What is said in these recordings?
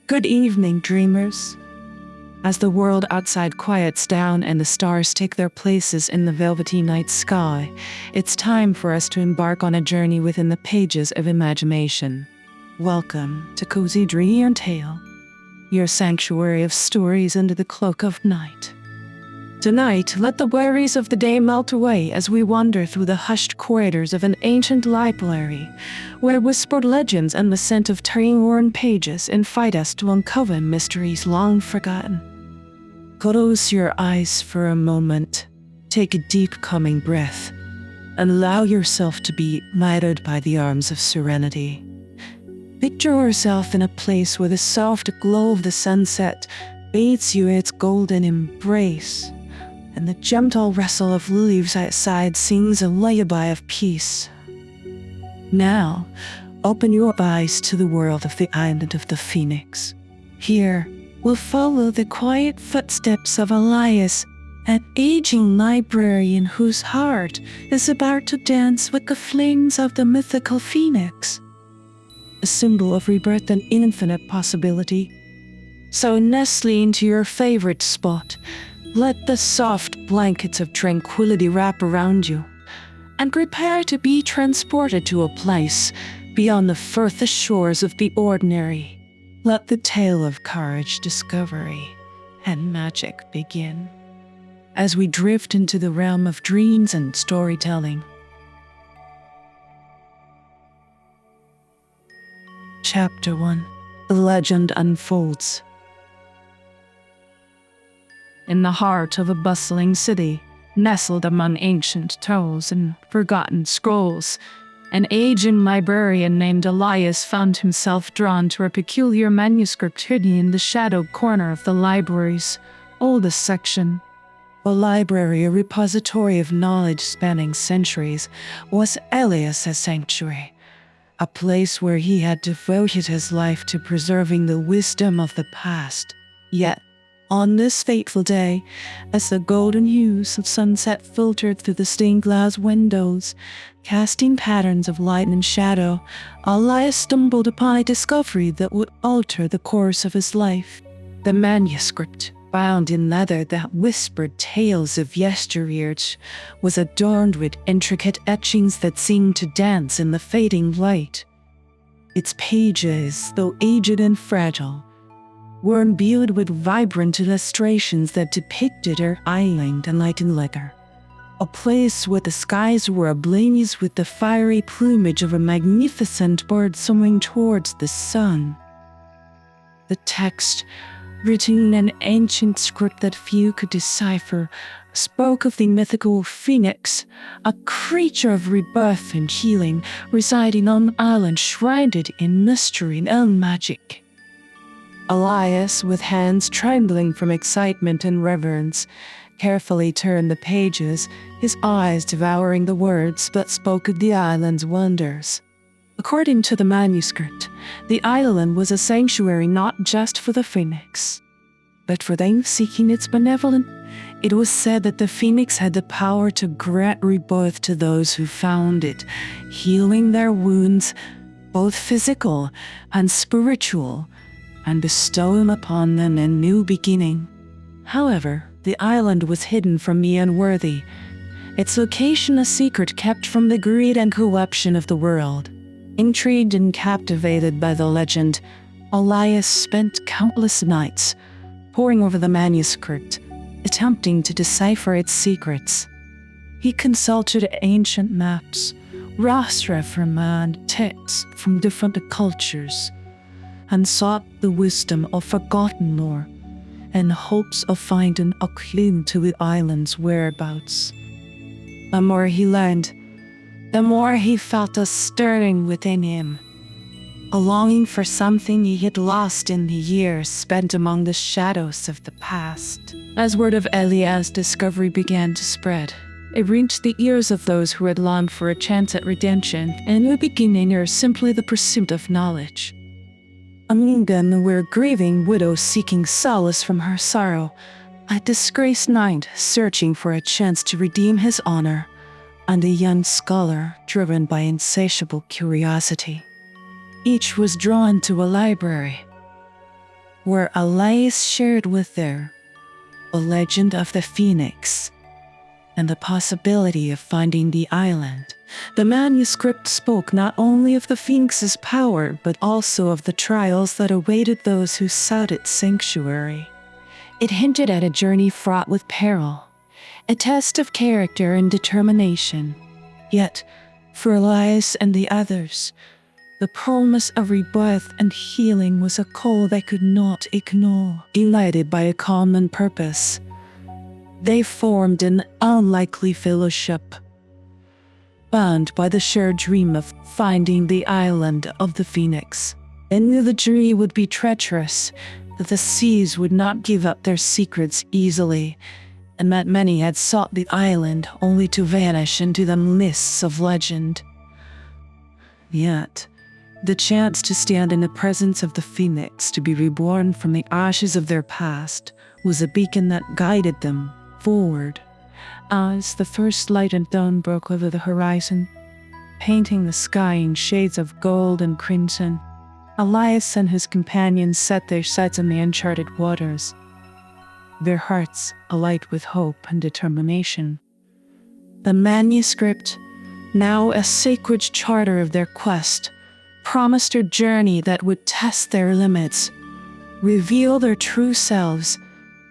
Good evening, dreamers. As the world outside quiets down and the stars take their places in the velvety night sky, it's time for us to embark on a journey within the pages of imagination. Welcome to Cozy Dream and Tale, your sanctuary of stories under the cloak of night. Tonight, let the worries of the day melt away as we wander through the hushed corridors of an ancient library, where whispered legends and the scent of time-worn pages invite us to uncover mysteries long forgotten. Close your eyes for a moment, take a deep, calming breath, and allow yourself to be lighted by the arms of serenity. Picture yourself in a place where the soft glow of the sunset bathes you in its golden embrace, and the gentle rustle of leaves outside sings a lullaby of peace. Now, open your eyes to the world of the island of the Phoenix. Here, we'll follow the quiet footsteps of Elias, an aging librarian whose heart is about to dance with the flames of the mythical phoenix, a symbol of rebirth and infinite possibility. So nestle into your favorite spot, let the soft blankets of tranquility wrap around you, and prepare to be transported to a place beyond the furthest shores of the ordinary. Let the tale of courage, discovery, and magic begin, as we drift into the realm of dreams and storytelling. Chapter 1. The Legend Unfolds. In the heart of a bustling city, nestled among ancient tales and forgotten scrolls, an aging librarian named Elias found himself drawn to a peculiar manuscript hidden in the shadowed corner of the library's oldest section. A library, a repository of knowledge spanning centuries, was Elias's sanctuary, a place where he had devoted his life to preserving the wisdom of the past. Yet, on this fateful day, as the golden hues of sunset filtered through the stained glass windows, casting patterns of light and shadow, Elias stumbled upon a discovery that would alter the course of his life. The manuscript, bound in leather that whispered tales of yesteryears, was adorned with intricate etchings that seemed to dance in the fading light. Its pages, though aged and fragile, were imbued with vibrant illustrations that depicted our island and light and liquor, a place where the skies were ablaze with the fiery plumage of a magnificent bird soaring towards the sun. The text, written in an ancient script that few could decipher, spoke of the mythical phoenix, a creature of rebirth and healing, residing on an island shrouded in mystery and magic. Elias, with hands trembling from excitement and reverence, carefully turned the pages, his eyes devouring the words that spoke of the island's wonders. According to the manuscript, the island was a sanctuary not just for the phoenix, but for those seeking its benevolence. It was said that the phoenix had the power to grant rebirth to those who found it, healing their wounds, both physical and spiritual, and bestowing upon them a new beginning. However, the island was hidden from the unworthy, its location a secret kept from the greed and corruption of the world. Intrigued and captivated by the legend, Elias spent countless nights poring over the manuscript, attempting to decipher its secrets. He consulted ancient maps, rostra from texts from different cultures, and sought the wisdom of forgotten lore in hopes of finding a clue to the island's whereabouts. The more he learned, the more he felt a stirring within him, a longing for something he had lost in the years spent among the shadows of the past. As word of Elias' discovery began to spread, it reached the ears of those who had longed for a chance at redemption, a new beginning, or simply the pursuit of knowledge. Among them were a grieving widow seeking solace from her sorrow, a disgraced knight searching for a chance to redeem his honor, and a young scholar driven by insatiable curiosity. Each was drawn to a library, where Elias shared with their a legend of the phoenix and the possibility of finding the island. The manuscript spoke not only of the phoenix's power, but also of the trials that awaited those who sought its sanctuary. It hinted at a journey fraught with peril, a test of character and determination. Yet, for Elias and the others, the promise of rebirth and healing was a call they could not ignore. United by a common purpose, they formed an unlikely fellowship, bound by the shared dream of finding the island of the Phoenix. They knew the journey would be treacherous, that the seas would not give up their secrets easily, and that many had sought the island only to vanish into the mists of legend. Yet, the chance to stand in the presence of the Phoenix, to be reborn from the ashes of their past, was a beacon that guided them forward. As the first light and dawn broke over the horizon, painting the sky in shades of gold and crimson, Elias and his companions set their sights on the uncharted waters, their hearts alight with hope and determination. The manuscript, now a sacred charter of their quest, promised a journey that would test their limits, reveal their true selves,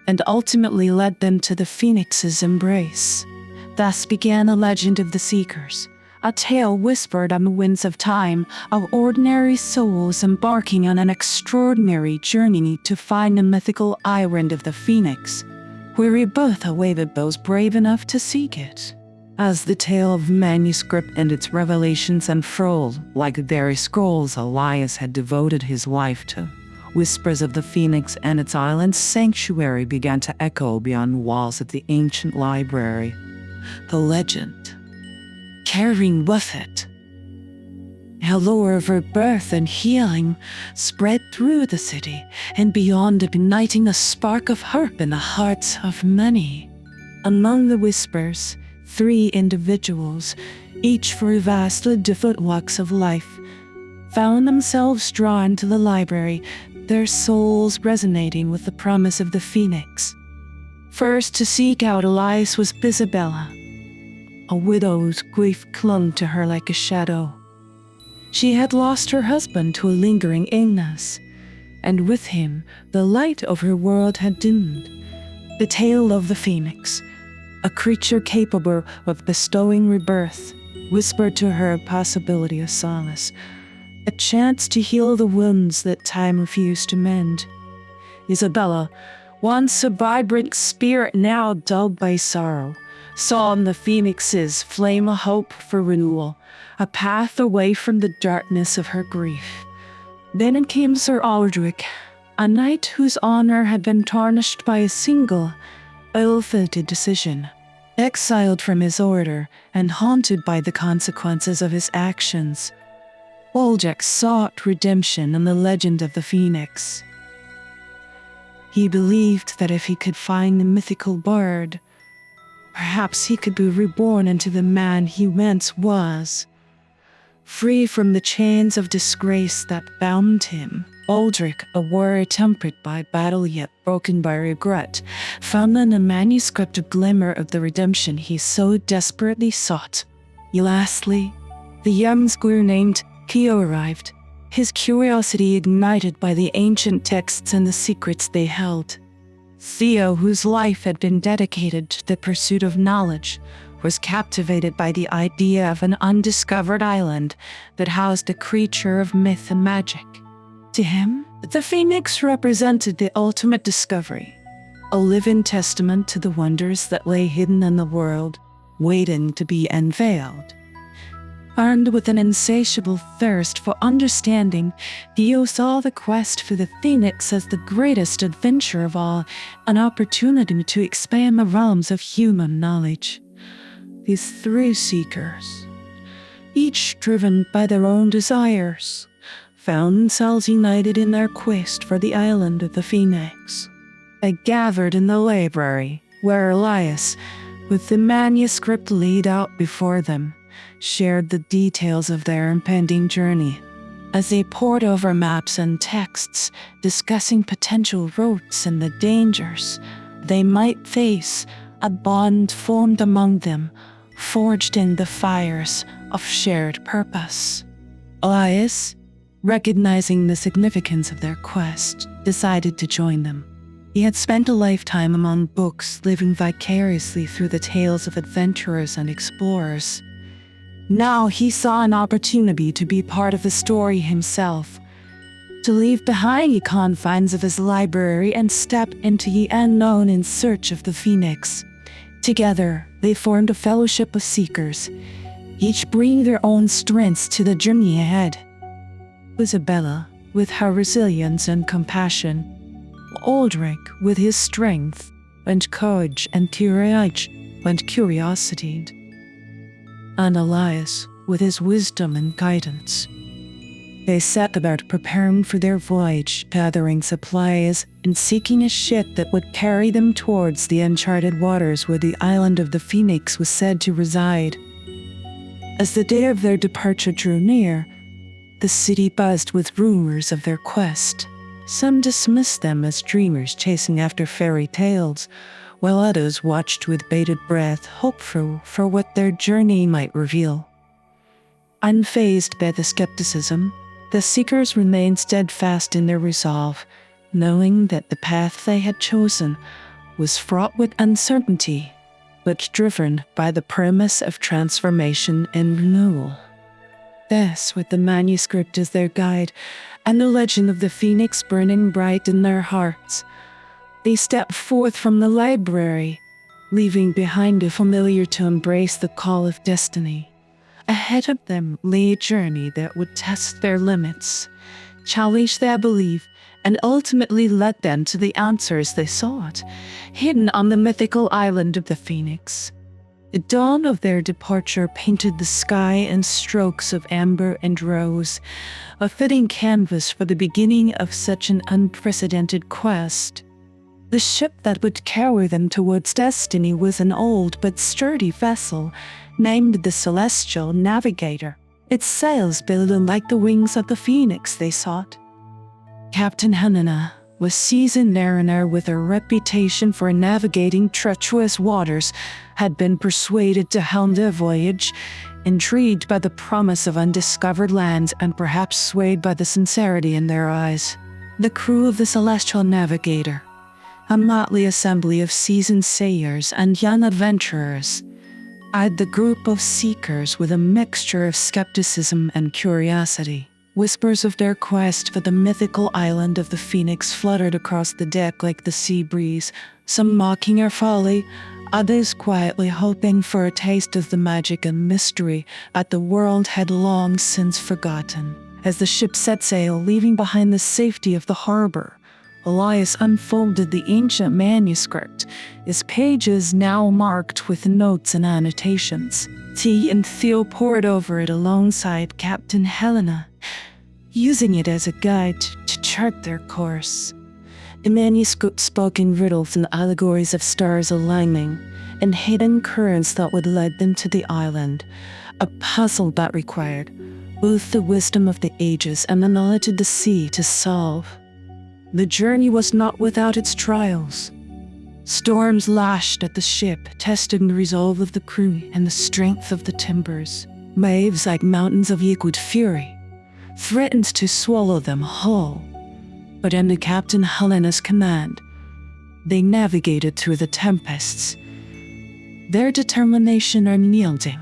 and ultimately led them to the Phoenix's embrace. Thus began the legend of the Seekers, a tale whispered on the winds of time of ordinary souls embarking on an extraordinary journey to find the mythical island of the Phoenix, where rebirth awaited those brave enough to seek it. As the tale of manuscript and its revelations unfurled like their scrolls, Elias had devoted his life to. Whispers of the Phoenix and its island sanctuary began to echo beyond the walls of the ancient library. The legend, carrying with it a lore of rebirth and healing, spread through the city and beyond, igniting a spark of hope in the hearts of many. Among the whispers, 3 individuals, each for vastly different walks of life, found themselves drawn to the library, their souls resonating with the promise of the Phoenix. First to seek out Elias was Isabella. A widow's grief clung to her like a shadow. She had lost her husband to a lingering illness, and with him the light of her world had dimmed. The tale of the Phoenix, a creature capable of bestowing rebirth, whispered to her a possibility of solace, a chance to heal the wounds that time refused to mend. Isabella, once a vibrant spirit now dulled by sorrow, saw in the Phoenix's flame a hope for renewal, a path away from the darkness of her grief. Then came Sir Aldrich, a knight whose honor had been tarnished by a single, ill-fated decision. Exiled from his order and haunted by the consequences of his actions, Aldrich sought redemption in the legend of the Phoenix. He believed that if he could find the mythical bird, perhaps he could be reborn into the man he once was, free from the chains of disgrace that bound him. Aldrich, a warrior tempered by battle yet broken by regret, found in the manuscript a glimmer of the redemption he so desperately sought. Lastly, the young squire named Theo arrived, his curiosity ignited by the ancient texts and the secrets they held. Theo, whose life had been dedicated to the pursuit of knowledge, was captivated by the idea of an undiscovered island that housed a creature of myth and magic. To him, the Phoenix represented the ultimate discovery, a living testament to the wonders that lay hidden in the world, waiting to be unveiled. Armed with an insatiable thirst for understanding, Theo saw the quest for the Phoenix as the greatest adventure of all, an opportunity to expand the realms of human knowledge. These 3 seekers, each driven by their own desires, found themselves united in their quest for the island of the Phoenix. They gathered in the library, where Elias, with the manuscript laid out before them, shared the details of their impending journey. As they pored over maps and texts, discussing potential routes and the dangers they might face, a bond formed among them, forged in the fires of shared purpose. Elias, recognizing the significance of their quest, decided to join them. He had spent a lifetime among books, living vicariously through the tales of adventurers and explorers. Now he saw an opportunity to be part of the story himself, to leave behind the confines of his library and step into the unknown in search of the Phoenix. Together, they formed a fellowship of seekers, each bringing their own strengths to the journey ahead. Isabella, with her resilience and compassion, Aldrich, with his strength and courage and curiosity, and Elias, with his wisdom and guidance. They set about preparing for their voyage, gathering supplies, and seeking a ship that would carry them towards the uncharted waters where the island of the Phoenix was said to reside. As the day of their departure drew near, the city buzzed with rumors of their quest. Some dismissed them as dreamers chasing after fairy tales, while others watched with bated breath, hopeful for what their journey might reveal. Unfazed by the skepticism, the seekers remained steadfast in their resolve, knowing that the path they had chosen was fraught with uncertainty, but driven by the promise of transformation and renewal. Thus, with the manuscript as their guide and the legend of the Phoenix burning bright in their hearts, they stepped forth from the library, leaving behind the familiar to embrace the call of destiny. Ahead of them lay a journey that would test their limits, challenge their belief, and ultimately lead them to the answers they sought, hidden on the mythical island of the Phoenix. The dawn of their departure painted the sky in strokes of amber and rose, a fitting canvas for the beginning of such an unprecedented quest. The ship that would carry them towards destiny was an old but sturdy vessel, named the Celestial Navigator, its sails billowing like the wings of the phoenix they sought. Captain Helena was seasoned mariner with a reputation for navigating treacherous waters, had been persuaded to helm their voyage, intrigued by the promise of undiscovered lands and perhaps swayed by the sincerity in their eyes. The crew of the Celestial Navigator, a motley assembly of seasoned sailors and young adventurers, eyed the group of seekers with a mixture of skepticism and curiosity. Whispers of their quest for the mythical island of the Phoenix fluttered across the deck like the sea breeze, some mocking her folly, others quietly hoping for a taste of the magic and mystery that the world had long since forgotten. As the ship set sail, leaving behind the safety of the harbor, Elias unfolded the ancient manuscript, its pages now marked with notes and annotations. T and Theo pored over it alongside Captain Helena, using it as a guide to chart their course. The manuscript spoke in riddles and allegories of stars aligning, and hidden currents that would lead them to the island, a puzzle that required both the wisdom of the ages and the knowledge of the sea to solve. The journey was not without its trials. Storms lashed at the ship, testing the resolve of the crew and the strength of the timbers. Waves like mountains of liquid fury threatened to swallow them whole. But under Captain Helena's command, they navigated through the tempests, their determination unyielding.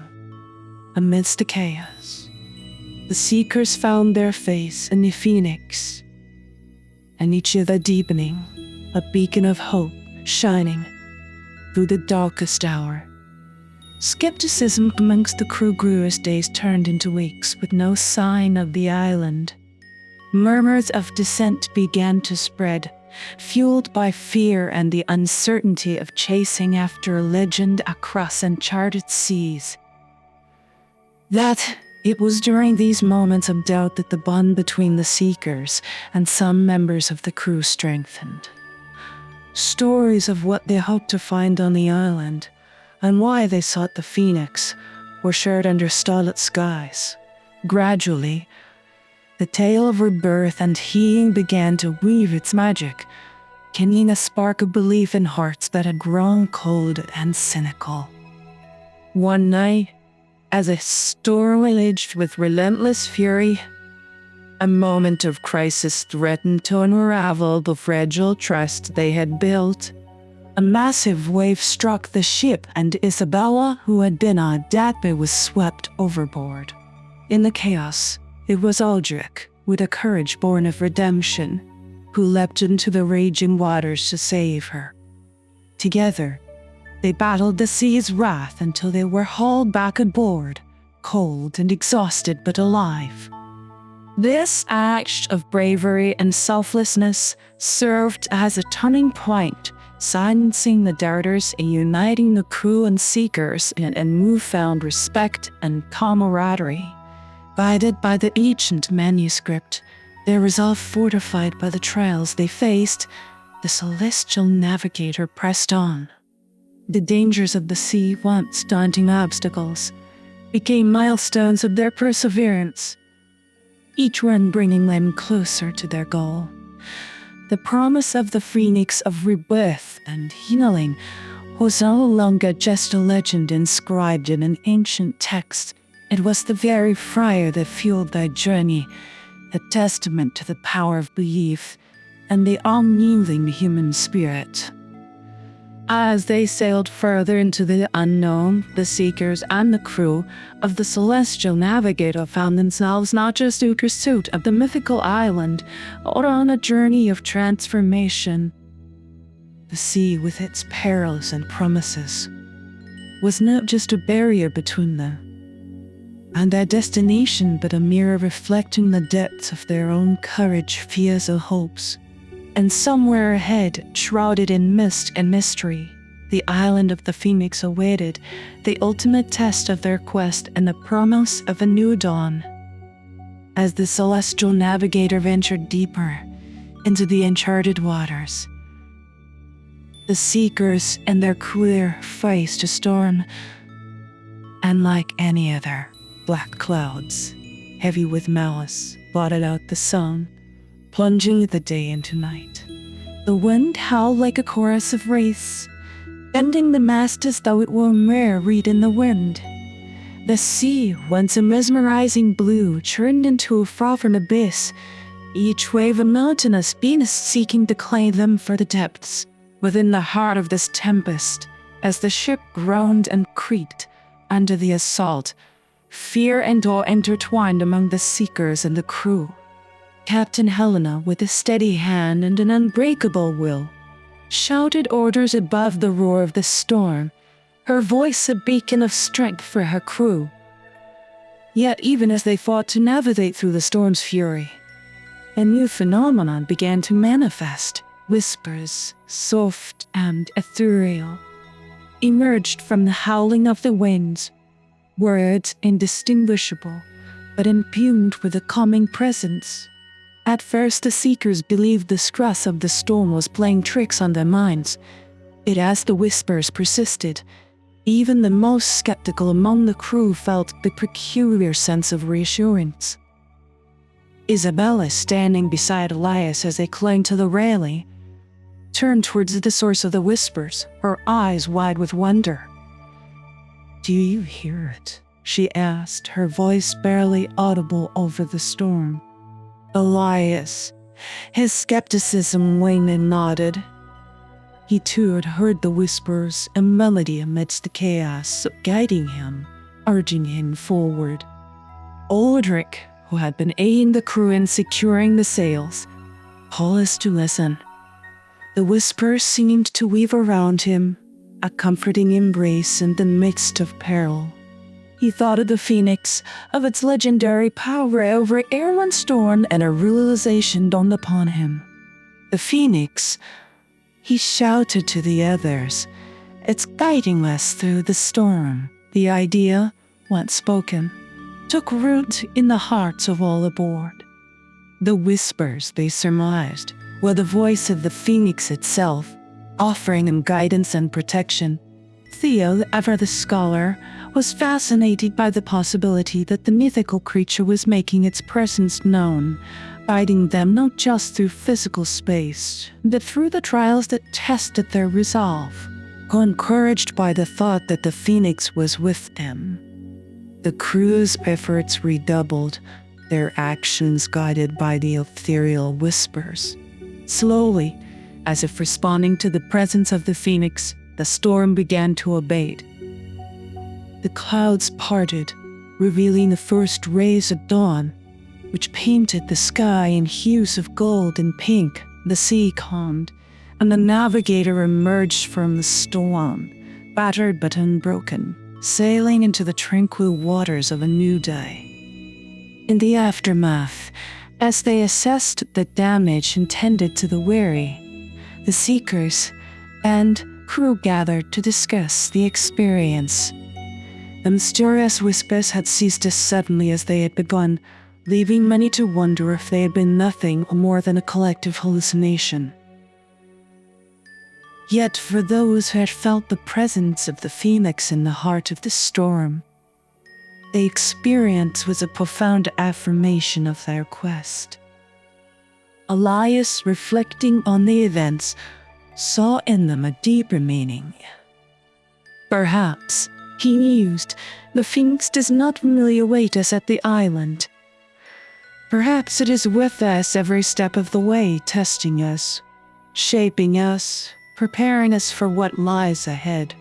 Amidst the chaos, the seekers found their face in the Phoenix, and each other deepening, a beacon of hope shining through the darkest hour. Skepticism amongst the crew grew as days turned into weeks with no sign of the island. Murmurs of dissent began to spread, fueled by fear and the uncertainty of chasing after a legend across uncharted seas. It was during these moments of doubt that the bond between the seekers and some members of the crew strengthened. Stories of what they hoped to find on the island and why they sought the Phoenix were shared under starlit skies. Gradually, The tale of rebirth and healing began to weave its magic, kindling a spark of belief in hearts that had grown cold and cynical. One night, as a storm raged with relentless fury, a moment of crisis threatened to unravel the fragile trust they had built. A massive wave struck the ship, and Isabella, who had been on deck, was swept overboard. In the chaos, it was Aldrich, with a courage born of redemption, who leapt into the raging waters to save her. Together, they battled the sea's wrath until they were hauled back aboard, cold and exhausted but alive. This act of bravery and selflessness served as a turning point, silencing the doubters and uniting the crew and seekers in a newfound respect and camaraderie. Guided by the ancient manuscript, their resolve fortified by the trials they faced, the celestial navigator pressed on. The dangers of the sea, once daunting obstacles, became milestones of their perseverance, each one bringing them closer to their goal. The promise of the phoenix of rebirth and healing was no longer just a legend inscribed in an ancient text. It was the very fire that fueled their journey, a testament to the power of belief and the unyielding human spirit. As they sailed further into the unknown, the seekers and the crew of the Celestial Navigator found themselves not just in pursuit of the mythical island, but on a journey of transformation. The sea, with its perils and promises, was not just a barrier between them and their destination, but a mirror reflecting the depths of their own courage, fears, and hopes. And somewhere ahead, shrouded in mist and mystery, the island of the Phoenix awaited the ultimate test of their quest and the promise of a new dawn. As the Celestial Navigator ventured deeper into the uncharted waters, the seekers and their crew faced a storm unlike any other. Black clouds, heavy with malice, blotted out the sun, plunging the day into night. The wind howled like a chorus of wraiths, bending the mast as though it were a mere reed in the wind. The sea, once a mesmerizing blue, turned into a frothing abyss, each wave a mountainous beast seeking to claim them for the depths. Within the heart of this tempest, as the ship groaned and creaked under the assault, fear and awe intertwined among the seekers and the crew. Captain Helena, with a steady hand and an unbreakable will, shouted orders above the roar of the storm, her voice a beacon of strength for her crew. Yet even as they fought to navigate through the storm's fury, a new phenomenon began to manifest. Whispers, soft and ethereal, emerged from the howling of the winds. Words indistinguishable, but imbued with a calming presence. At first the seekers believed the stress of the storm was playing tricks on their minds. Yet as the whispers persisted, even the most skeptical among the crew felt the peculiar sense of reassurance. Isabella, standing beside Elias as they clung to the railing, turned towards the source of the whispers, her eyes wide with wonder. "Do you hear it?" she asked, her voice barely audible over the storm. Elias, his skepticism waned and nodded. He too had heard the whispers, a melody amidst the chaos, guiding him, urging him forward. Aldrich, who had been aiding the crew in securing the sails, paused to listen. The whispers seemed to weave around him, a comforting embrace in the midst of peril. He thought of the Phoenix, of its legendary power over air and storm, and a realization dawned upon him. The Phoenix, he shouted to the others, it's guiding us through the storm. The idea, once spoken, took root in the hearts of all aboard. The whispers, they surmised, were the voice of the Phoenix itself, offering them guidance and protection. Theo, ever the scholar, was fascinated by the possibility that the mythical creature was making its presence known, guiding them not just through physical space, but through the trials that tested their resolve. Encouraged by the thought that the phoenix was with them, the crew's efforts redoubled, their actions guided by the ethereal whispers. Slowly, as if responding to the presence of the phoenix, the storm began to abate. The clouds parted, revealing the first rays of dawn, which painted the sky in hues of gold and pink. The sea calmed, and the navigator emerged from the storm, battered but unbroken, sailing into the tranquil waters of a new day. In the aftermath, as they assessed the damage intended to the wherry, the seekers and crew gathered to discuss the experience. The mysterious whispers had ceased as suddenly as they had begun, leaving many to wonder if they had been nothing more than a collective hallucination. Yet for those who had felt the presence of the phoenix in the heart of the storm, the experience was a profound affirmation of their quest. Elias, reflecting on the events, saw in them a deeper meaning. Perhaps, he mused, the phoenix does not merely await us at the island. Perhaps it is with us every step of the way, testing us, shaping us, preparing us for what lies ahead.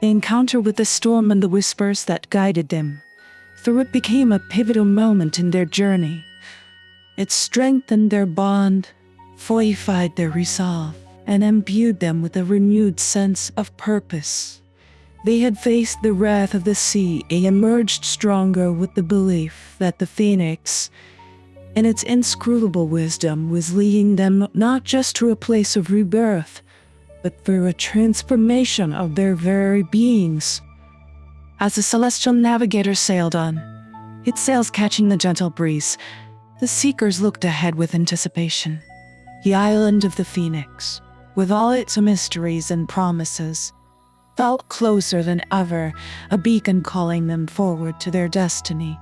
The encounter with the storm and the whispers that guided them through it became a pivotal moment in their journey. It strengthened their bond, fortified their resolve, and imbued them with a renewed sense of purpose. They had faced the wrath of the sea and emerged stronger with the belief that the phoenix, in its inscrutable wisdom, was leading them not just to a place of rebirth, but through a transformation of their very beings. As the celestial navigator sailed on, its sails catching the gentle breeze, the seekers looked ahead with anticipation. The island of the Phoenix, with all its mysteries and promises, felt closer than ever, a beacon calling them forward to their destiny.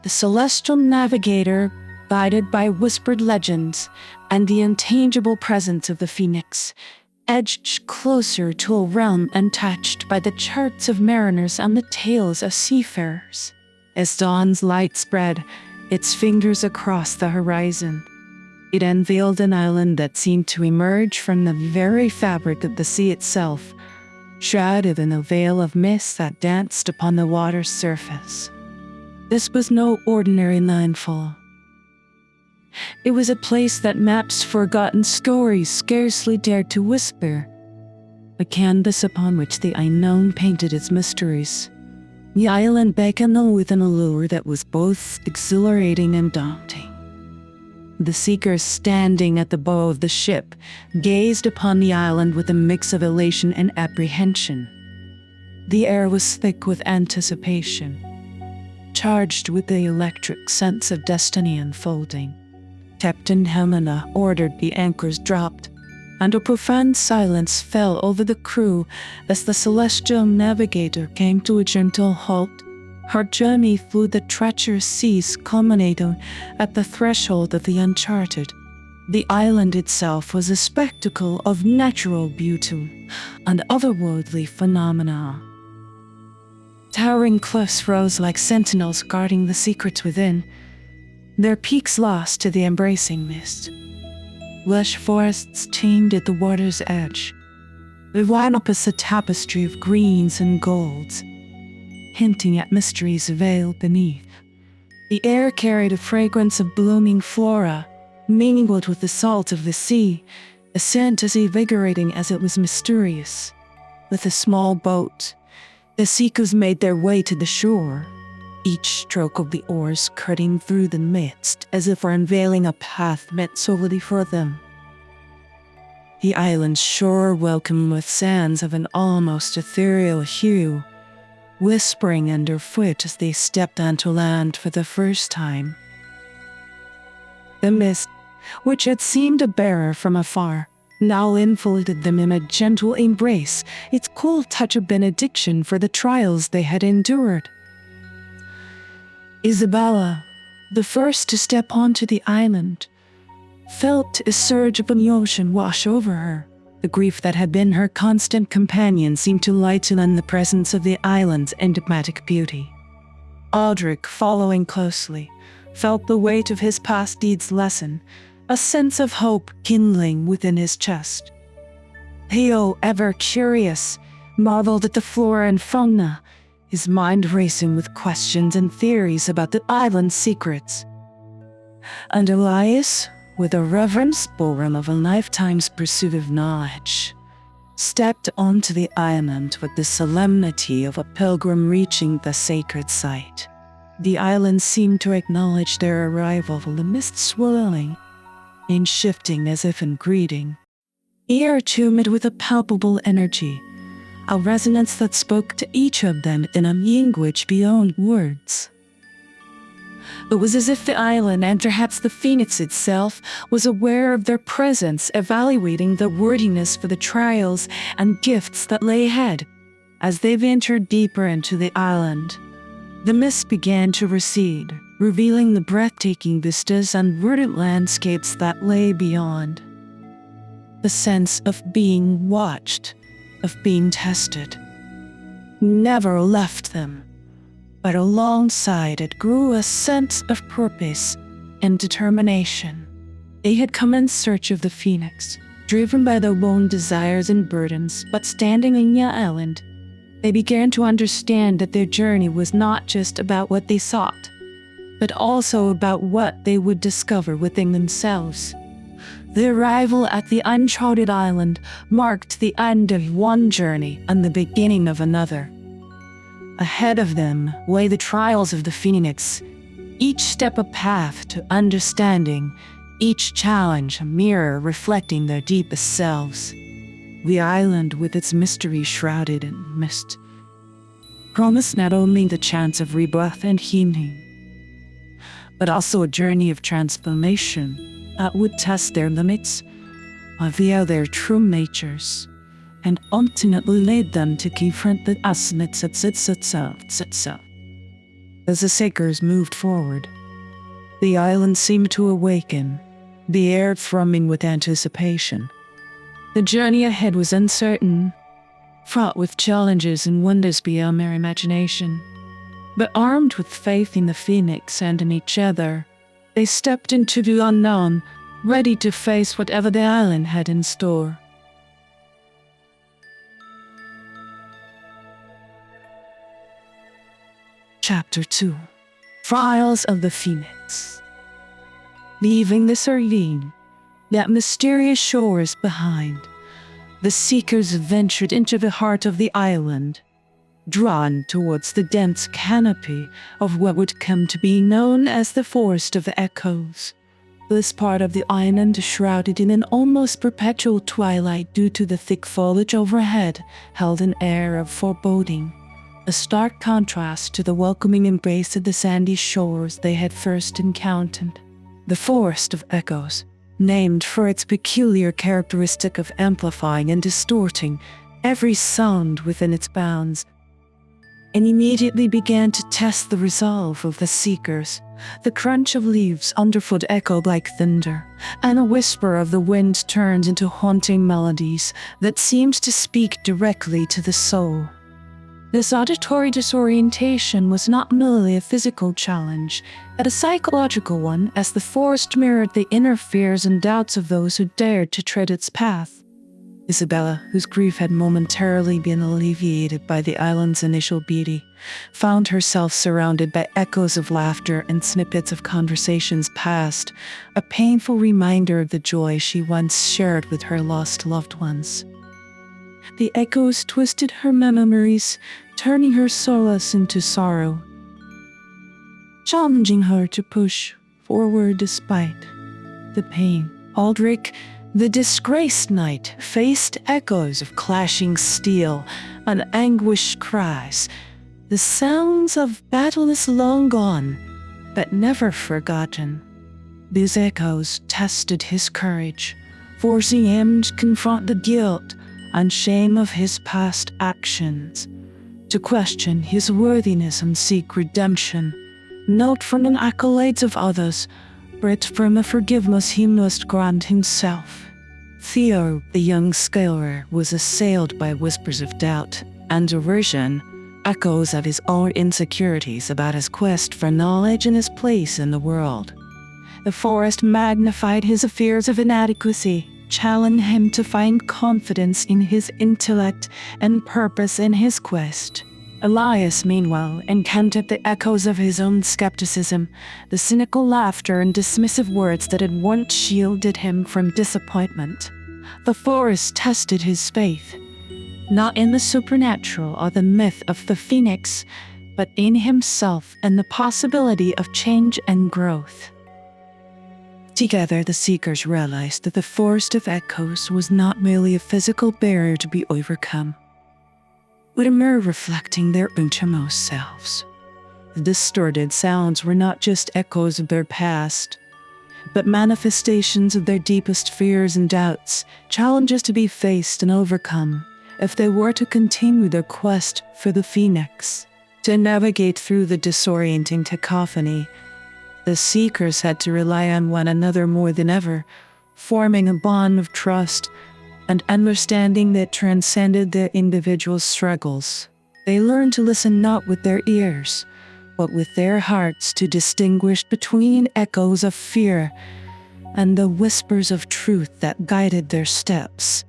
The celestial navigator, guided by whispered legends and the intangible presence of the Phoenix, edged closer to a realm untouched by the charts of mariners and the tales of seafarers. As dawn's light spread its fingers across the horizon, it unveiled an island that seemed to emerge from the very fabric of the sea itself, shrouded in a veil of mist that danced upon the water's surface. This was no ordinary landfall. It was a place that maps forgotten stories scarcely dared to whisper, a canvas upon which the unknown painted its mysteries. The island beckoned with an allure that was both exhilarating and daunting. The seekers, standing at the bow of the ship, gazed upon the island with a mix of elation and apprehension. The air was thick with anticipation, charged with the electric sense of destiny unfolding. Captain Helena ordered the anchors dropped, and a profound silence fell over the crew as the celestial navigator came to a gentle halt. Her journey through the treacherous seas culminated at the threshold of the uncharted. The island itself was a spectacle of natural beauty and otherworldly phenomena. Towering cliffs rose like sentinels guarding the secrets within, their peaks lost to the embracing mist. Lush forests teemed at the water's edge. They wound up as a tapestry of greens and golds, hinting at mysteries veiled beneath. The air carried a fragrance of blooming flora, mingled with the salt of the sea, a scent as invigorating as it was mysterious. With a small boat, the seekers made their way to the shore, each stroke of the oars cutting through the mist as if unveiling a path meant solely for them. The island's shore welcomed with sands of an almost ethereal hue, whispering underfoot as they stepped onto land for the first time. The mist, which had seemed a bearer from afar, now enfolded them in a gentle embrace, its cool touch of benediction for the trials they had endured. Isabella, the first to step onto the island, felt a surge of emotion wash over her. The grief that had been her constant companion seemed to lighten in the presence of the island's enigmatic beauty. Aldrich, following closely, felt the weight of his past deeds lessen, a sense of hope kindling within his chest. Theo, ever curious, marveled at the flora and fauna, his mind racing with questions and theories about the island's secrets. And Elias, with a reverence born of a lifetime's pursuit of knowledge, stepped onto the island with the solemnity of a pilgrim reaching the sacred site. The island seemed to acknowledge their arrival, the mist swirling and shifting as if in greeting. Ear tuned with a palpable energy, a resonance that spoke to each of them in a language beyond words. It was as if the island, and perhaps the phoenix itself, was aware of their presence, evaluating the worthiness for the trials and gifts that lay ahead. As they ventured deeper into the island, the mist began to recede, revealing the breathtaking vistas and verdant landscapes that lay beyond. The sense of being watched, of being tested, never left them, but alongside it grew a sense of purpose and determination. They had come in search of the phoenix, driven by their own desires and burdens, but standing on the island, they began to understand that their journey was not just about what they sought, but also about what they would discover within themselves. The arrival at the uncharted island marked the end of one journey and the beginning of another. Ahead of them lay the trials of the phoenix, each step a path to understanding, each challenge a mirror reflecting their deepest selves. The island, with its mystery shrouded in mist, promised not only the chance of rebirth and healing, but also a journey of transformation that would test their limits, reveal their true natures, and ultimately lead them to confront the essence of itself. As the seekers moved forward, the island seemed to awaken, the air thrumming with anticipation. The journey ahead was uncertain, fraught with challenges and wonders beyond their imagination. But armed with faith in the phoenix and in each other, they stepped into the unknown, ready to face whatever the island had in store. Chapter 2. Trials of the Phoenix. Leaving the serene, that mysterious shores behind, the seekers ventured into the heart of the island, drawn towards the dense canopy of what would come to be known as the Forest of Echoes. This part of the island, shrouded in an almost perpetual twilight due to the thick foliage overhead, held an air of foreboding, a stark contrast to the welcoming embrace of the sandy shores they had first encountered. The Forest of Echoes, named for its peculiar characteristic of amplifying and distorting every sound within its bounds, and immediately began to test the resolve of the seekers. The crunch of leaves underfoot echoed like thunder, and a whisper of the wind turned into haunting melodies that seemed to speak directly to the soul. This auditory disorientation was not merely a physical challenge, but a psychological one, as the forest mirrored the inner fears and doubts of those who dared to tread its path. Isabella, whose grief had momentarily been alleviated by the island's initial beauty, found herself surrounded by echoes of laughter and snippets of conversations past, a painful reminder of the joy she once shared with her lost loved ones. The echoes twisted her memories, turning her solace into sorrow, challenging her to push forward despite the pain. Aldrich, the disgraced knight, faced echoes of clashing steel and anguished cries, the sounds of battles long gone, but never forgotten. These echoes tested his courage, forcing him to confront the guilt and shame of his past actions, to question his worthiness and seek redemption, not from the accolades of others, but from a forgiveness he must grant himself. Theo, the young scholar, was assailed by whispers of doubt and derision, echoes of his own insecurities about his quest for knowledge and his place in the world. The forest magnified his fears of inadequacy, challenged him to find confidence in his intellect and purpose in his quest. Elias, meanwhile, encountered the echoes of his own skepticism, the cynical laughter and dismissive words that had once shielded him from disappointment. The forest tested his faith, not in the supernatural or the myth of the phoenix, but in himself and the possibility of change and growth. Together, the seekers realized that the forest of echoes was not merely a physical barrier to be overcome, but a mirror reflecting their innermost selves. The distorted sounds were not just echoes of their past, but manifestations of their deepest fears and doubts, challenges to be faced and overcome if they were to continue their quest for the phoenix. To navigate through the disorienting cacophony, the seekers had to rely on one another more than ever, forming a bond of trust and understanding that transcended their individual struggles. They learned to listen not with their ears, but with their hearts, to distinguish between echoes of fear and the whispers of truth that guided their steps.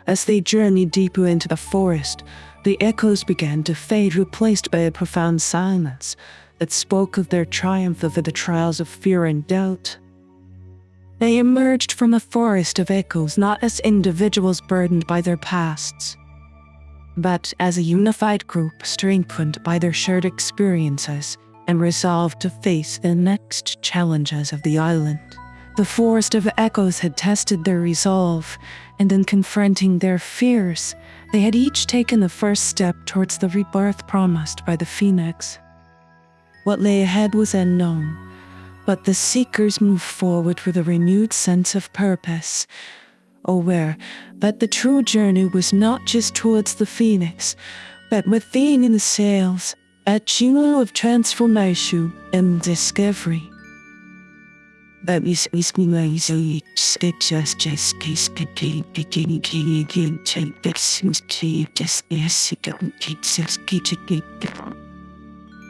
As they journeyed deeper into the forest, the echoes began to fade, replaced by a profound silence that spoke of their triumph over the trials of fear and doubt. They emerged from a forest of echoes not as individuals burdened by their pasts, but as a unified group strengthened by their shared experiences and resolved to face the next challenges of the island. The forest of echoes had tested their resolve, and in confronting their fears, they had each taken the first step towards the rebirth promised by the phoenix. What lay ahead was unknown, but the seekers moved forward with a renewed sense of purpose, aware that the true journey was not just towards the phoenix, but within themselves, a journey of transformation and discovery. That is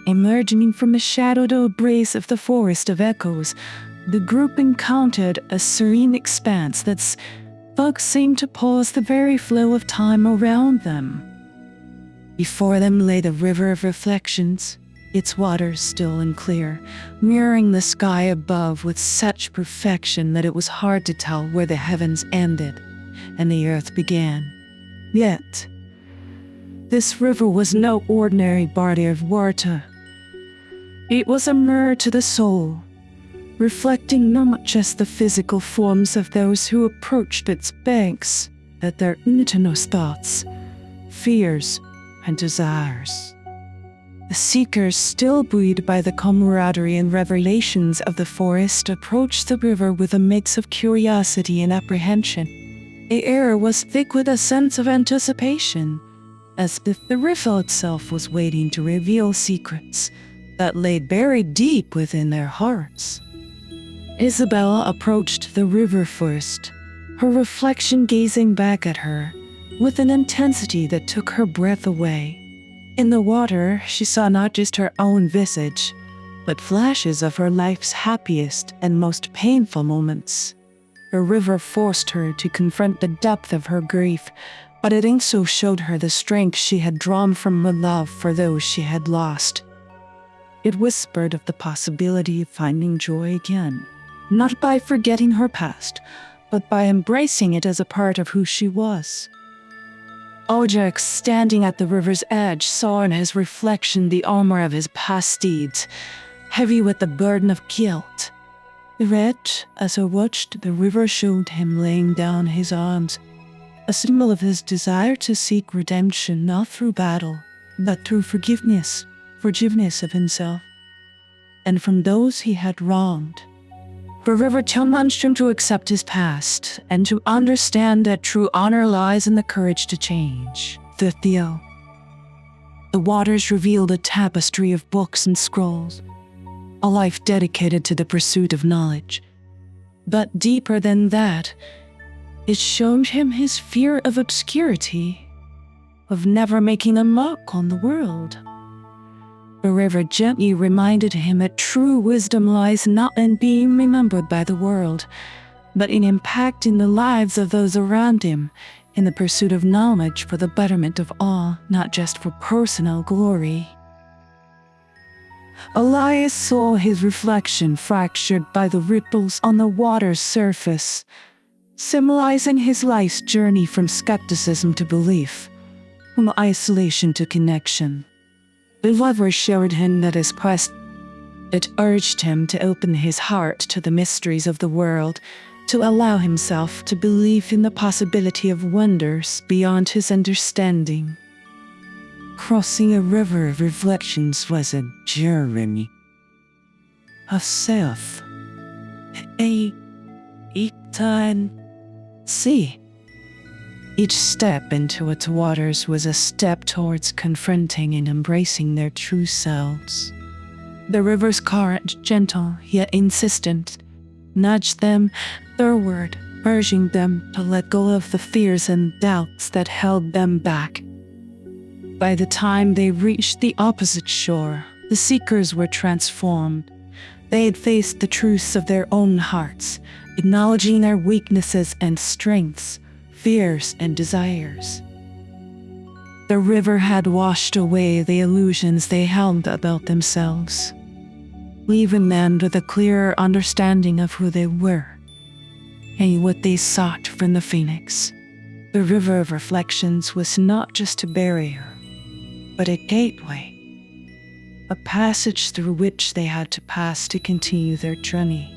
emerging from the shadowed embrace of the forest of echoes, the group encountered a serene expanse that seemed to pause the very flow of time around them. Before them lay the river of reflections, its waters still and clear, mirroring the sky above with such perfection that it was hard to tell where the heavens ended and the earth began. Yet, this river was no ordinary body of water. It was a mirror to the soul, reflecting not just the physical forms of those who approached its banks, but their innermost thoughts, fears, and desires. The seekers, still buoyed by the camaraderie and revelations of the forest, approached the river with a mix of curiosity and apprehension. The air was thick with a sense of anticipation, as if the river itself was waiting to reveal secrets that lay buried deep within their hearts. Isabella approached the river first, her reflection gazing back at her with an intensity that took her breath away. In the water, she saw not just her own visage, but flashes of her life's happiest and most painful moments. The river forced her to confront the depth of her grief, but it also showed her the strength she had drawn from her love for those she had lost. It whispered of the possibility of finding joy again, not by forgetting her past, but by embracing it as a part of who she was. Ojak, standing at the river's edge, saw in his reflection the armor of his past deeds, heavy with the burden of guilt. Yet, as he watched, the river showed him laying down his arms, a symbol of his desire to seek redemption not through battle, but through forgiveness of himself, and from those he had wronged. The river challenged him to accept his past and to understand that true honor lies in the courage to change. The waters revealed a tapestry of books and scrolls, a life dedicated to the pursuit of knowledge. But deeper than that, it showed him his fear of obscurity, of never making a mark on the world. The river gently reminded him that true wisdom lies not in being remembered by the world, but in impacting the lives of those around him, in the pursuit of knowledge for the betterment of all, not just for personal glory. Elias saw his reflection fractured by the ripples on the water's surface, symbolizing his life's journey from skepticism to belief, from isolation to connection. The lover showed him that his quest, it urged him to open his heart to the mysteries of the world, to allow himself to believe in the possibility of wonders beyond his understanding. Crossing a river of reflections was a journey of self. Time. See. Each step into its waters was a step towards confronting and embracing their true selves. The river's current, gentle yet insistent, nudged them forward, urging them to let go of the fears and doubts that held them back. By the time they reached the opposite shore, the seekers were transformed. They had faced the truths of their own hearts, acknowledging their weaknesses and strengths, fears and desires. The river had washed away the illusions they held about themselves, leaving them with a clearer understanding of who they were and what they sought from the phoenix. The river of reflections was not just a barrier, but a gateway, a passage through which they had to pass to continue their journey.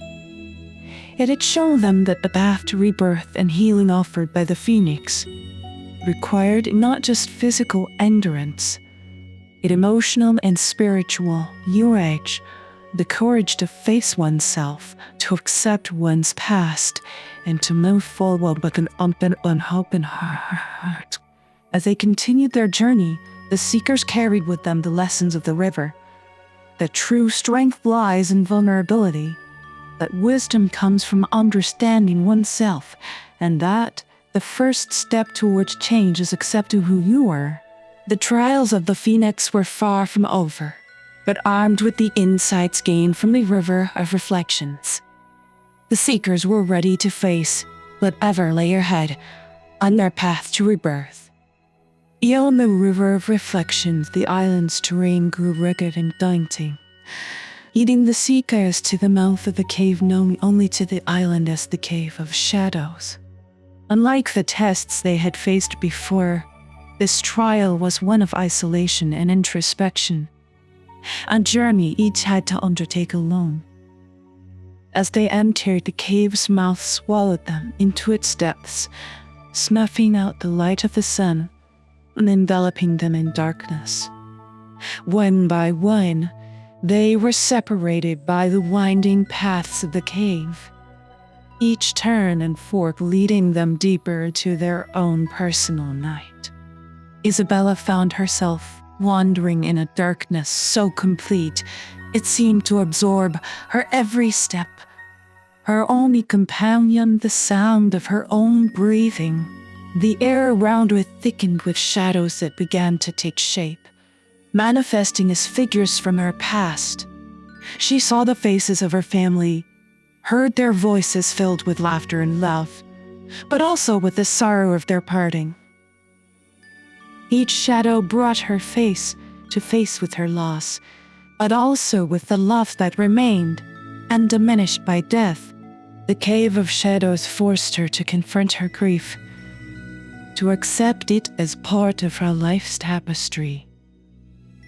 It had shown them that the path to rebirth and healing offered by the phoenix required not just physical endurance, but emotional and spiritual courage, the courage to face oneself, to accept one's past, and to move forward with an open and open heart. As they continued their journey, the seekers carried with them the lessons of the river, that true strength lies in vulnerability, that wisdom comes from understanding oneself, and that the first step towards change is accepting who you are. The trials of the phoenix were far from over, but armed with the insights gained from the river of reflections, the seekers were ready to face whatever lay ahead on their path to rebirth. Beyond the river of reflections, the island's terrain grew rugged and daunting, leading the seekers to the mouth of a cave known only to the island as the Cave of Shadows. Unlike the tests they had faced before, this trial was one of isolation and introspection, a journey each had to undertake alone. As they entered, the cave's mouth swallowed them into its depths, snuffing out the light of the sun and enveloping them in darkness. One by one, they were separated by the winding paths of the cave, each turn and fork leading them deeper into their own personal night. Isabella found herself wandering in a darkness so complete it seemed to absorb her every step, her only companion the sound of her own breathing. The air around her thickened with shadows that began to take shape, manifesting as figures from her past. She saw the faces of her family, heard their voices filled with laughter and love, but also with the sorrow of their parting. Each shadow brought her face to face with her loss, but also with the love that remained, undiminished by death. The Cave of Shadows forced her to confront her grief, to accept it as part of her life's tapestry,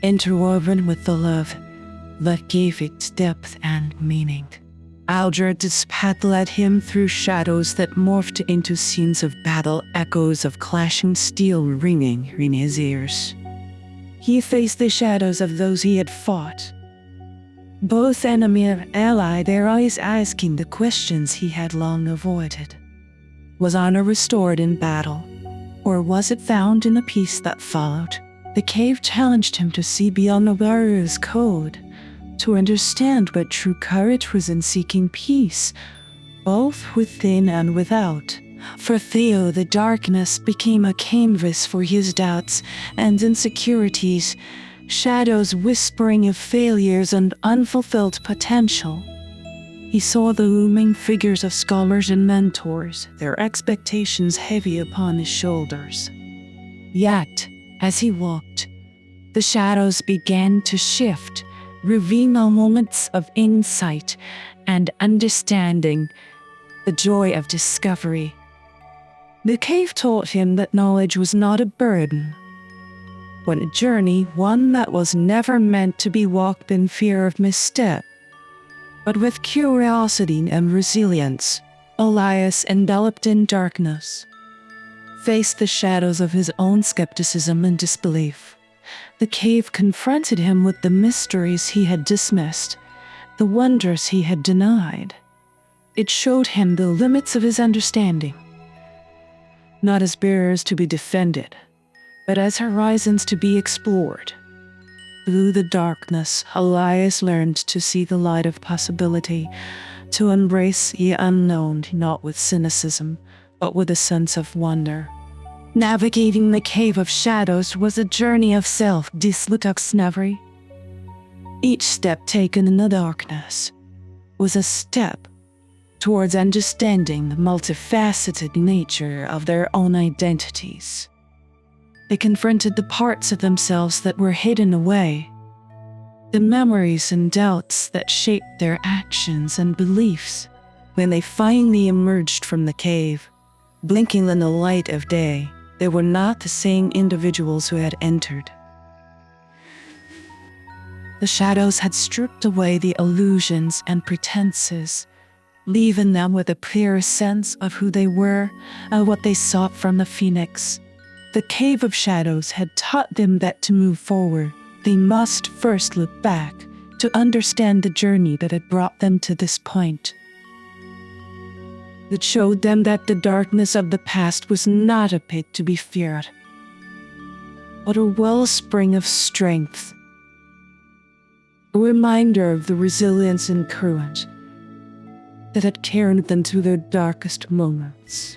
interwoven with the love that gave it depth and meaning. Aldred's path led him through shadows that morphed into scenes of battle, echoes of clashing steel ringing in his ears. He faced the shadows of those he had fought, Both enemy and ally, their eyes asking the questions he had long avoided. Was honor restored in battle, or was it found in the peace that followed? The cave challenged him to see beyond the warrior's code, to understand what true courage was in seeking peace, both within and without. For Theo, the darkness became a canvas for his doubts and insecurities, shadows whispering of failures and unfulfilled potential. He saw the looming figures of scholars and mentors, their expectations heavy upon his shoulders. Yet, as he walked, the shadows began to shift, revealing moments of insight and understanding, the joy of discovery. The cave taught him that knowledge was not a burden, but a journey, one that was never meant to be walked in fear of misstep, but with curiosity and resilience. Elias, enveloped in darkness, faced the shadows of his own skepticism and disbelief. The cave confronted him with the mysteries he had dismissed, the wonders he had denied. It showed him the limits of his understanding, not as barriers to be defended, but as horizons to be explored. Through the darkness, Elias learned to see the light of possibility, to embrace the unknown not with cynicism, but with a sense of wonder. Navigating the cave of shadows was a journey of self-discovery. Each step taken in the darkness was a step towards understanding the multifaceted nature of their own identities. They confronted the parts of themselves that were hidden away, the memories and doubts that shaped their actions and beliefs. When they finally emerged from the cave, blinking in the light of day, they were not the same individuals who had entered. The shadows had stripped away the illusions and pretenses, leaving them with a clearer sense of who they were and what they sought from the Phoenix. The cave of shadows had taught them that to move forward, they must first look back to understand the journey that had brought them to this point. It showed them that the darkness of the past was not a pit to be feared, but a wellspring of strength, a reminder of the resilience and courage that had carried them through their darkest moments.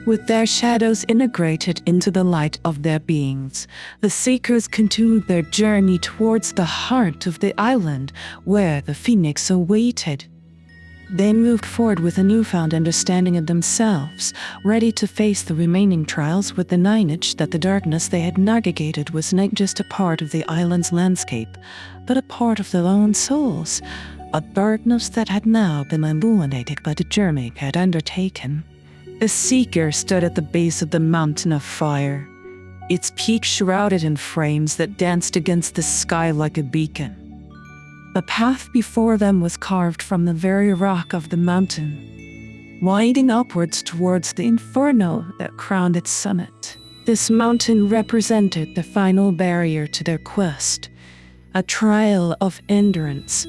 With their shadows integrated into the light of their beings, the seekers continued their journey towards the heart of the island where the Phoenix awaited. They moved forward with a newfound understanding of themselves, ready to face the remaining trials with the knowledge that the darkness they had navigated was not just a part of the island's landscape, but a part of their own souls, a darkness that had now been illuminated by the journey they had undertaken. The seeker stood at the base of the mountain of fire, its peak shrouded in flames that danced against the sky like a beacon. The path before them was carved from the very rock of the mountain, winding upwards towards the inferno that crowned its summit. This mountain represented the final barrier to their quest, a trial of endurance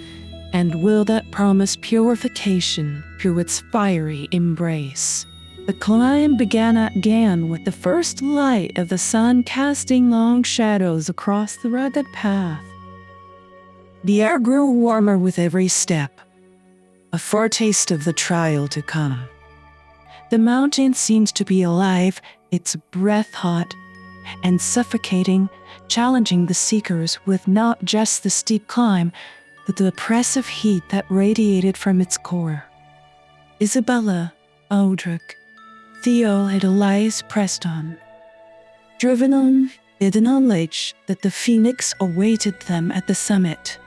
and will that promised purification through its fiery embrace. The climb began again with the first light of the sun casting long shadows across the rugged path. The air grew warmer with every step, a foretaste of the trial to come. The mountain seemed to be alive, its breath hot and suffocating, challenging the seekers with not just the steep climb, but the oppressive heat that radiated from its core. Isabella, Aldrich, Theo and Elias pressed on, driven on by the knowledge that the Phoenix awaited them at the summit.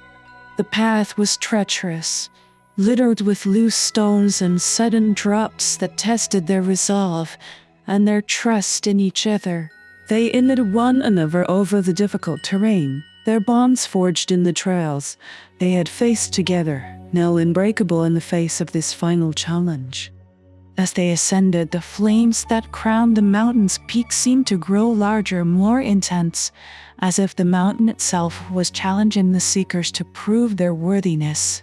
The path was treacherous, littered with loose stones and sudden drops that tested their resolve and their trust in each other. They ended one another over the difficult terrain, their bonds forged in the trials they had faced together, now unbreakable in the face of this final challenge. As they ascended, the flames that crowned the mountain's peak seemed to grow larger, more intense, as if the mountain itself was challenging the seekers to prove their worthiness.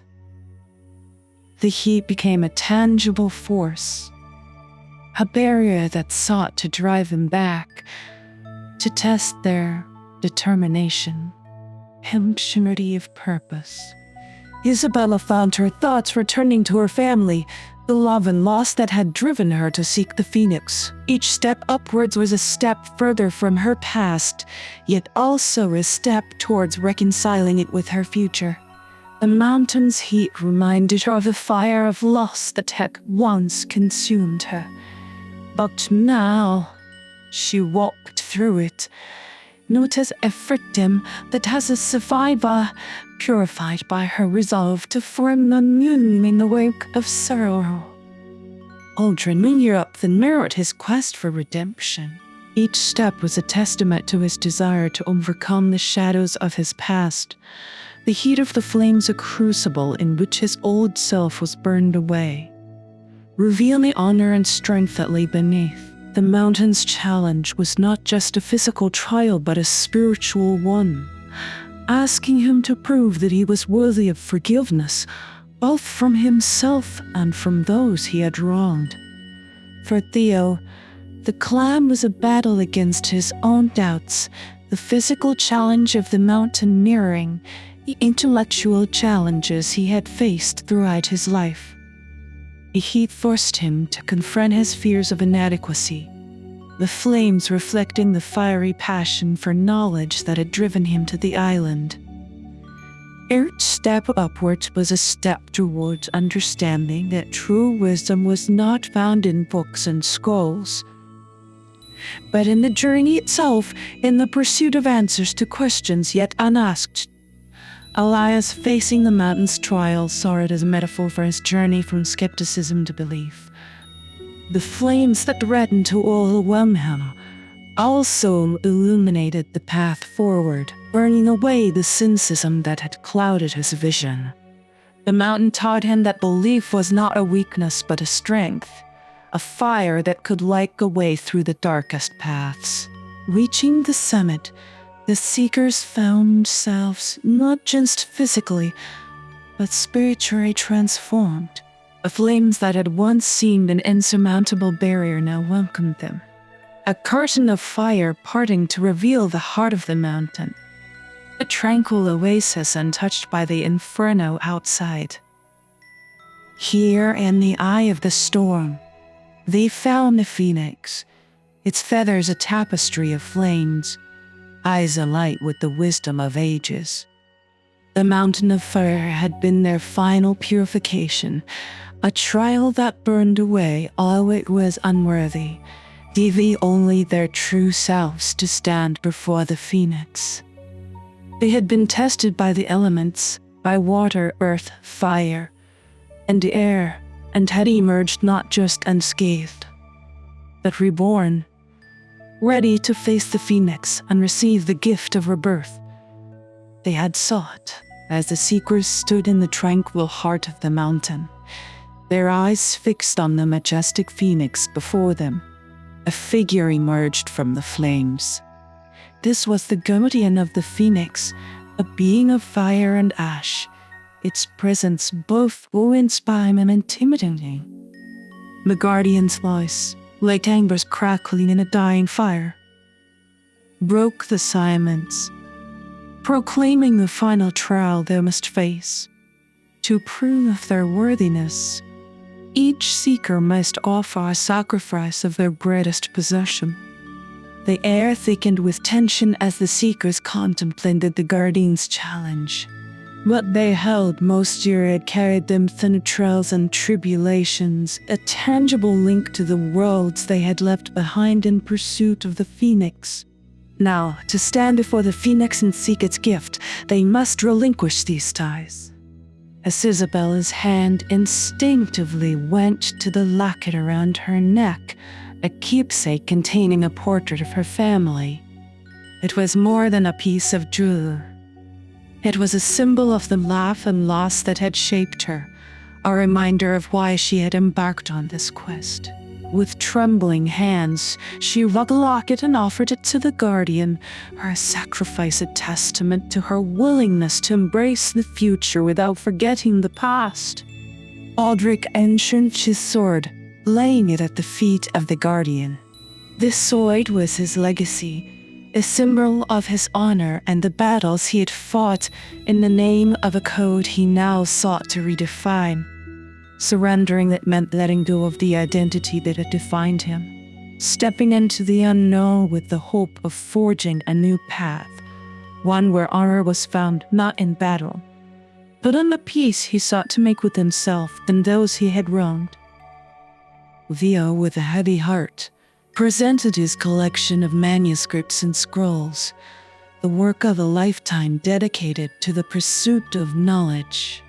The heat became a tangible force, a barrier that sought to drive them back, to test their determination and purity of purpose. Isabella found her thoughts returning to her family, the love and loss that had driven her to seek the phoenix. Each step upwards was a step further from her past, yet also a step towards reconciling it with her future. The mountain's heat reminded her of the fire of loss that had once consumed her. But now she walked through it, not as a victim, but as a survivor, purified by her resolve to form anew in the wake of sorrow. Aldrin Europe then mirrored his quest for redemption. Each step was a testament to his desire to overcome the shadows of his past, the heat of the flames a crucible in which his old self was burned away. Reveal the honor and strength that lay beneath. The mountain's challenge was not just a physical trial, but a spiritual one, asking him to prove that he was worthy of forgiveness, both from himself and from those he had wronged. For Theo, the climb was a battle against his own doubts, the physical challenge of the mountain mirroring the intellectual challenges he had faced throughout his life. The heat forced him to confront his fears of inadequacy, the flames reflecting the fiery passion for knowledge that had driven him to the island. Each step upwards was a step towards understanding that true wisdom was not found in books and scrolls, but in the journey itself, in the pursuit of answers to questions yet unasked. Elias, facing the mountain's trial, saw it as a metaphor for his journey from skepticism to belief. The flames that threatened to overwhelm him also illuminated the path forward, burning away the cynicism that had clouded his vision. The mountain taught him that belief was not a weakness but a strength, a fire that could light a way through the darkest paths. Reaching the summit, the seekers found themselves not just physically, but spiritually transformed. The flames that had once seemed an insurmountable barrier now welcomed them. A curtain of fire parting to reveal the heart of the mountain, a tranquil oasis untouched by the inferno outside. Here, in the eye of the storm, they found the phoenix, its feathers a tapestry of flames, eyes alight with the wisdom of ages. The mountain of fire had been their final purification, a trial that burned away all it was unworthy, leaving only their true selves to stand before the phoenix. They had been tested by the elements, by water, earth, fire, and air, and had emerged not just unscathed, but reborn, ready to face the phoenix and receive the gift of rebirth they had sought. As the seekers stood in the tranquil heart of the mountain, their eyes fixed on the majestic phoenix before them, a figure emerged from the flames. This was the guardian of the phoenix, a being of fire and ash, its presence both awe-inspiring and intimidating. The guardian's voice, like embers crackling in a dying fire, broke the silence, proclaiming the final trial they must face. To prove their worthiness, each seeker must offer a sacrifice of their greatest possession. The air thickened with tension as the seekers contemplated the guardian's challenge. What they held most dear had carried them through trials and tribulations, a tangible link to the worlds they had left behind in pursuit of the phoenix. Now, to stand before the phoenix and seek its gift, they must relinquish these ties. As Isabella's hand instinctively went to the locket around her neck, a keepsake containing a portrait of her family. It was more than a piece of jewelry. It was a symbol of the life and loss that had shaped her, a reminder of why she had embarked on this quest. With trembling hands, she wrung the locket and offered it to the guardian, her sacrifice a testament to her willingness to embrace the future without forgetting the past. Aldrich unsheathed his sword, laying it at the feet of the guardian. This sword was his legacy, a symbol of his honor and the battles he had fought in the name of a code he now sought to redefine. Surrendering it meant letting go of the identity that had defined him, stepping into the unknown with the hope of forging a new path, one where honor was found not in battle, but in the peace he sought to make with himself and those he had wronged. Theo, with a heavy heart, presented his collection of manuscripts and scrolls, the work of a lifetime dedicated to the pursuit of knowledge.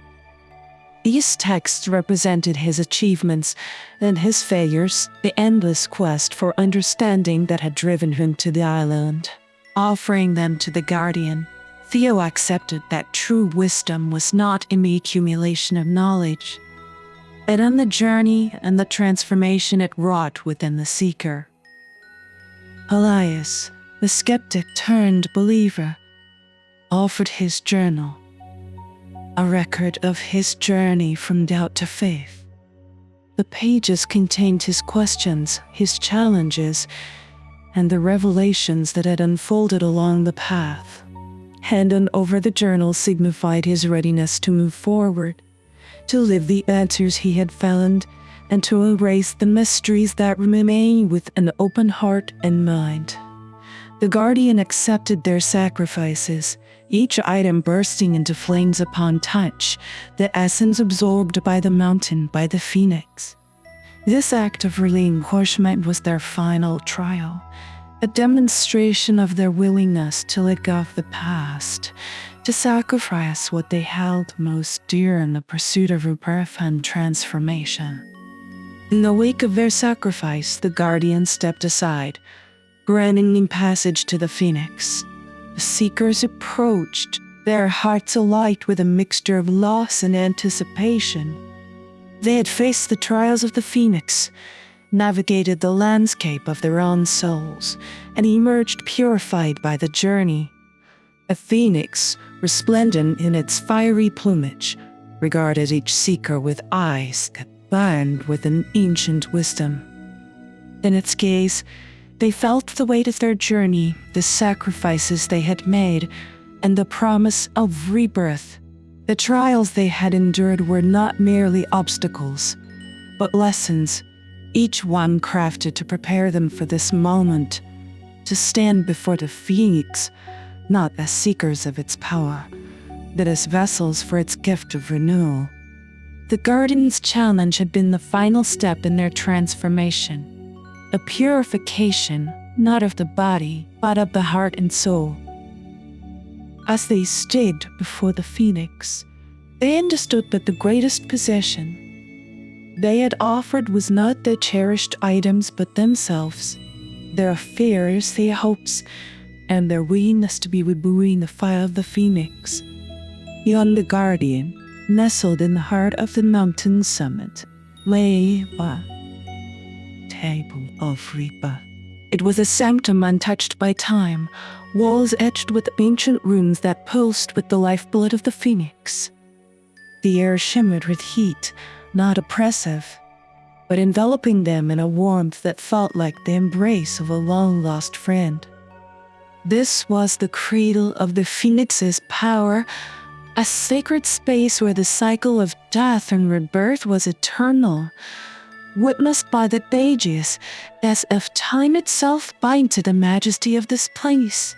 These texts represented his achievements and his failures, the endless quest for understanding that had driven him to the island. Offering them to the guardian, Theo accepted that true wisdom was not in the accumulation of knowledge, but in the journey and the transformation it wrought within the seeker. Elias, the skeptic turned believer, offered his journal, a record of his journey from doubt to faith. The pages contained his questions, his challenges, and the revelations that had unfolded along the path. Handing over the journal signified his readiness to move forward, to live the answers he had found, and to embrace the mysteries that remain with an open heart and mind. The guardian accepted their sacrifices, each item bursting into flames upon touch, the essence absorbed by the mountain, by the phoenix. This act of relinquishment was their final trial, a demonstration of their willingness to let go of the past, to sacrifice what they held most dear in the pursuit of rebirth and transformation. In the wake of their sacrifice, the guardian stepped aside, granting them passage to the phoenix. The seekers approached, their hearts alight with a mixture of loss and anticipation. They had faced the trials of the phoenix, navigated the landscape of their own souls, and emerged purified by the journey. A phoenix, resplendent in its fiery plumage, regarded each seeker with eyes that burned with an ancient wisdom. In its gaze, they felt the weight of their journey, the sacrifices they had made, and the promise of rebirth. The trials they had endured were not merely obstacles, but lessons, each one crafted to prepare them for this moment, to stand before the phoenix, not as seekers of its power, but as vessels for its gift of renewal. The guardian's challenge had been the final step in their transformation, a purification not of the body, but of the heart and soul. As they stood before the phoenix, they understood that the greatest possession they had offered was not their cherished items but themselves, their fears, their hopes, and their willingness to be reborn in the fire of the phoenix. Beyond the guardian, nestled in the heart of the mountain summit, lay a table of rebirth. It was a sanctum untouched by time, walls etched with ancient runes that pulsed with the lifeblood of the phoenix. The air shimmered with heat, not oppressive, but enveloping them in a warmth that felt like the embrace of a long-lost friend. This was the cradle of the phoenix's power, a sacred space where the cycle of death and rebirth was eternal, witnessed by the pages, as if time itself bind to the majesty of this place.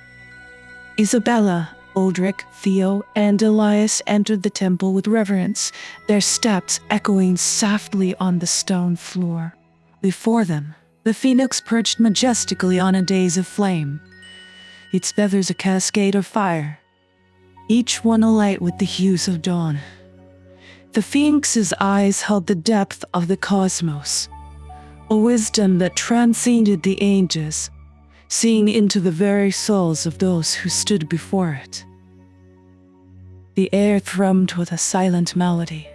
Isabella, Aldrich, Theo, and Elias entered the temple with reverence, their steps echoing softly on the stone floor. Before them, the phoenix perched majestically on a dais of flame, its feathers a cascade of fire, each one alight with the hues of dawn. The phoenix's eyes held the depth of the cosmos, a wisdom that transcended the ages, seeing into the very souls of those who stood before it. The air thrummed with a silent melody,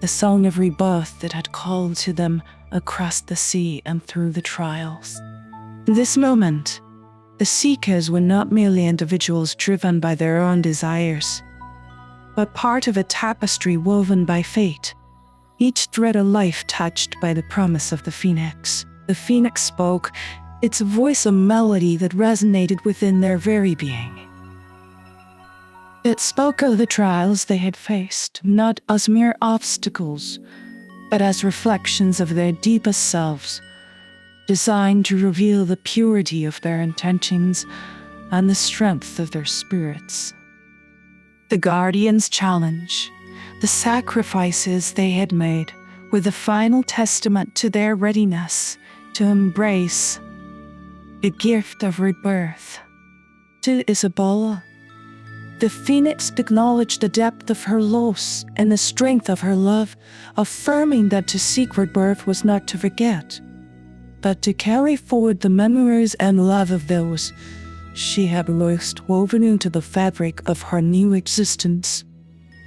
the song of rebirth that had called to them across the sea and through the trials. In this moment, the seekers were not merely individuals driven by their own desires, but part of a tapestry woven by fate, each thread of life touched by the promise of the phoenix. The phoenix spoke, its voice a melody that resonated within their very being. It spoke of the trials they had faced, not as mere obstacles, but as reflections of their deepest selves, designed to reveal the purity of their intentions and the strength of their spirits. The guardians' challenge, the sacrifices they had made, were the final testament to their readiness to embrace the gift of rebirth. To Isabella, the phoenix acknowledged the depth of her loss and the strength of her love, affirming that to seek rebirth was not to forget, but to carry forward the memories and love of those she had lost, woven into the fabric of her new existence.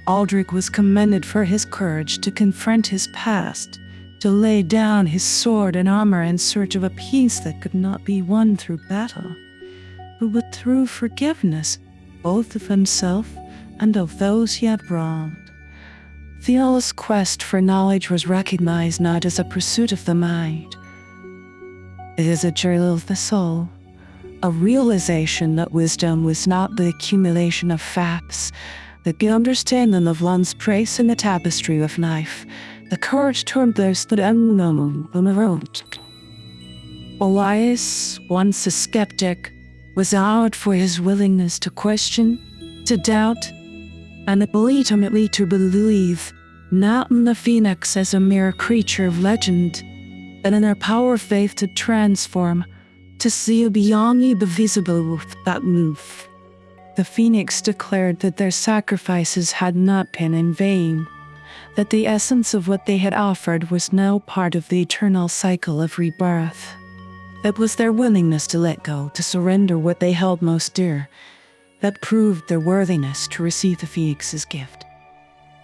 Aldrich was commended for his courage to confront his past, to lay down his sword and armor in search of a peace that could not be won through battle, but through forgiveness, both of himself and of those he had wronged. Theo's quest for knowledge was recognized not as a pursuit of the mind. It is a journey of the soul, a realization that wisdom was not the accumulation of facts, the understanding of one's place in the tapestry of life, the courage to embrace the unknown on the road. Elias, once a skeptic, was out for his willingness to question, to doubt, and ultimately to believe, not in the phoenix as a mere creature of legend, but in her power of faith to transform, to see beyond the visible with that move. The phoenix declared that their sacrifices had not been in vain, that the essence of what they had offered was now part of the eternal cycle of rebirth. It was their willingness to let go, to surrender what they held most dear, that proved their worthiness to receive the phoenix's gift.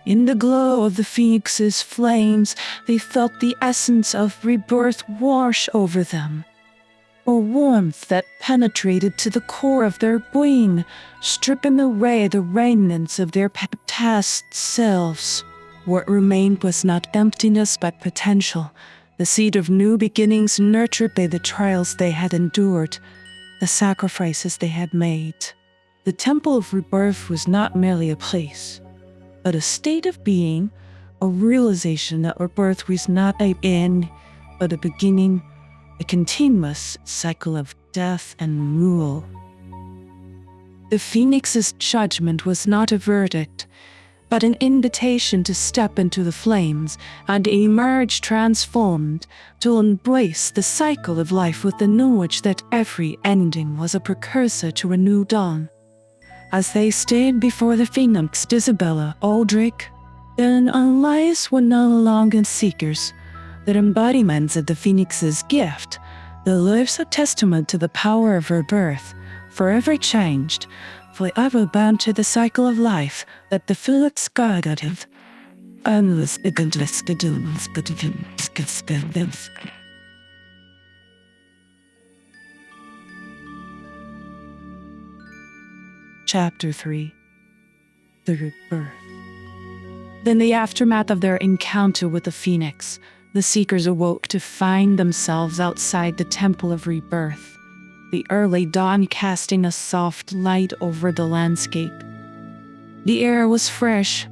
In the glow of the phoenix's flames, they felt the essence of rebirth wash over them, a warmth that penetrated to the core of their being, stripping away the remnants of their past selves. What remained was not emptiness but potential, the seed of new beginnings nurtured by the trials they had endured, the sacrifices they had made. The temple of rebirth was not merely a place, but a state of being, a realization that rebirth was not an end, but a beginning, a continuous cycle of death and rule. The phoenix's judgment was not a verdict, but an invitation to step into the flames and emerge transformed, to embrace the cycle of life with the knowledge that every ending was a precursor to a new dawn. As they stayed before the phoenix, Isabella, Aldrich, and Elias were no longer seekers, the embodiments of the phoenix's gift, the lives a testament to the power of her birth, forever changed, forever bound to the cycle of life that the phoenix guided him. Chapter 3. The Rebirth. In the aftermath of their encounter with the phoenix, the seekers awoke to find themselves outside the Temple of Rebirth, the early dawn casting a soft light over the landscape. The air was fresh,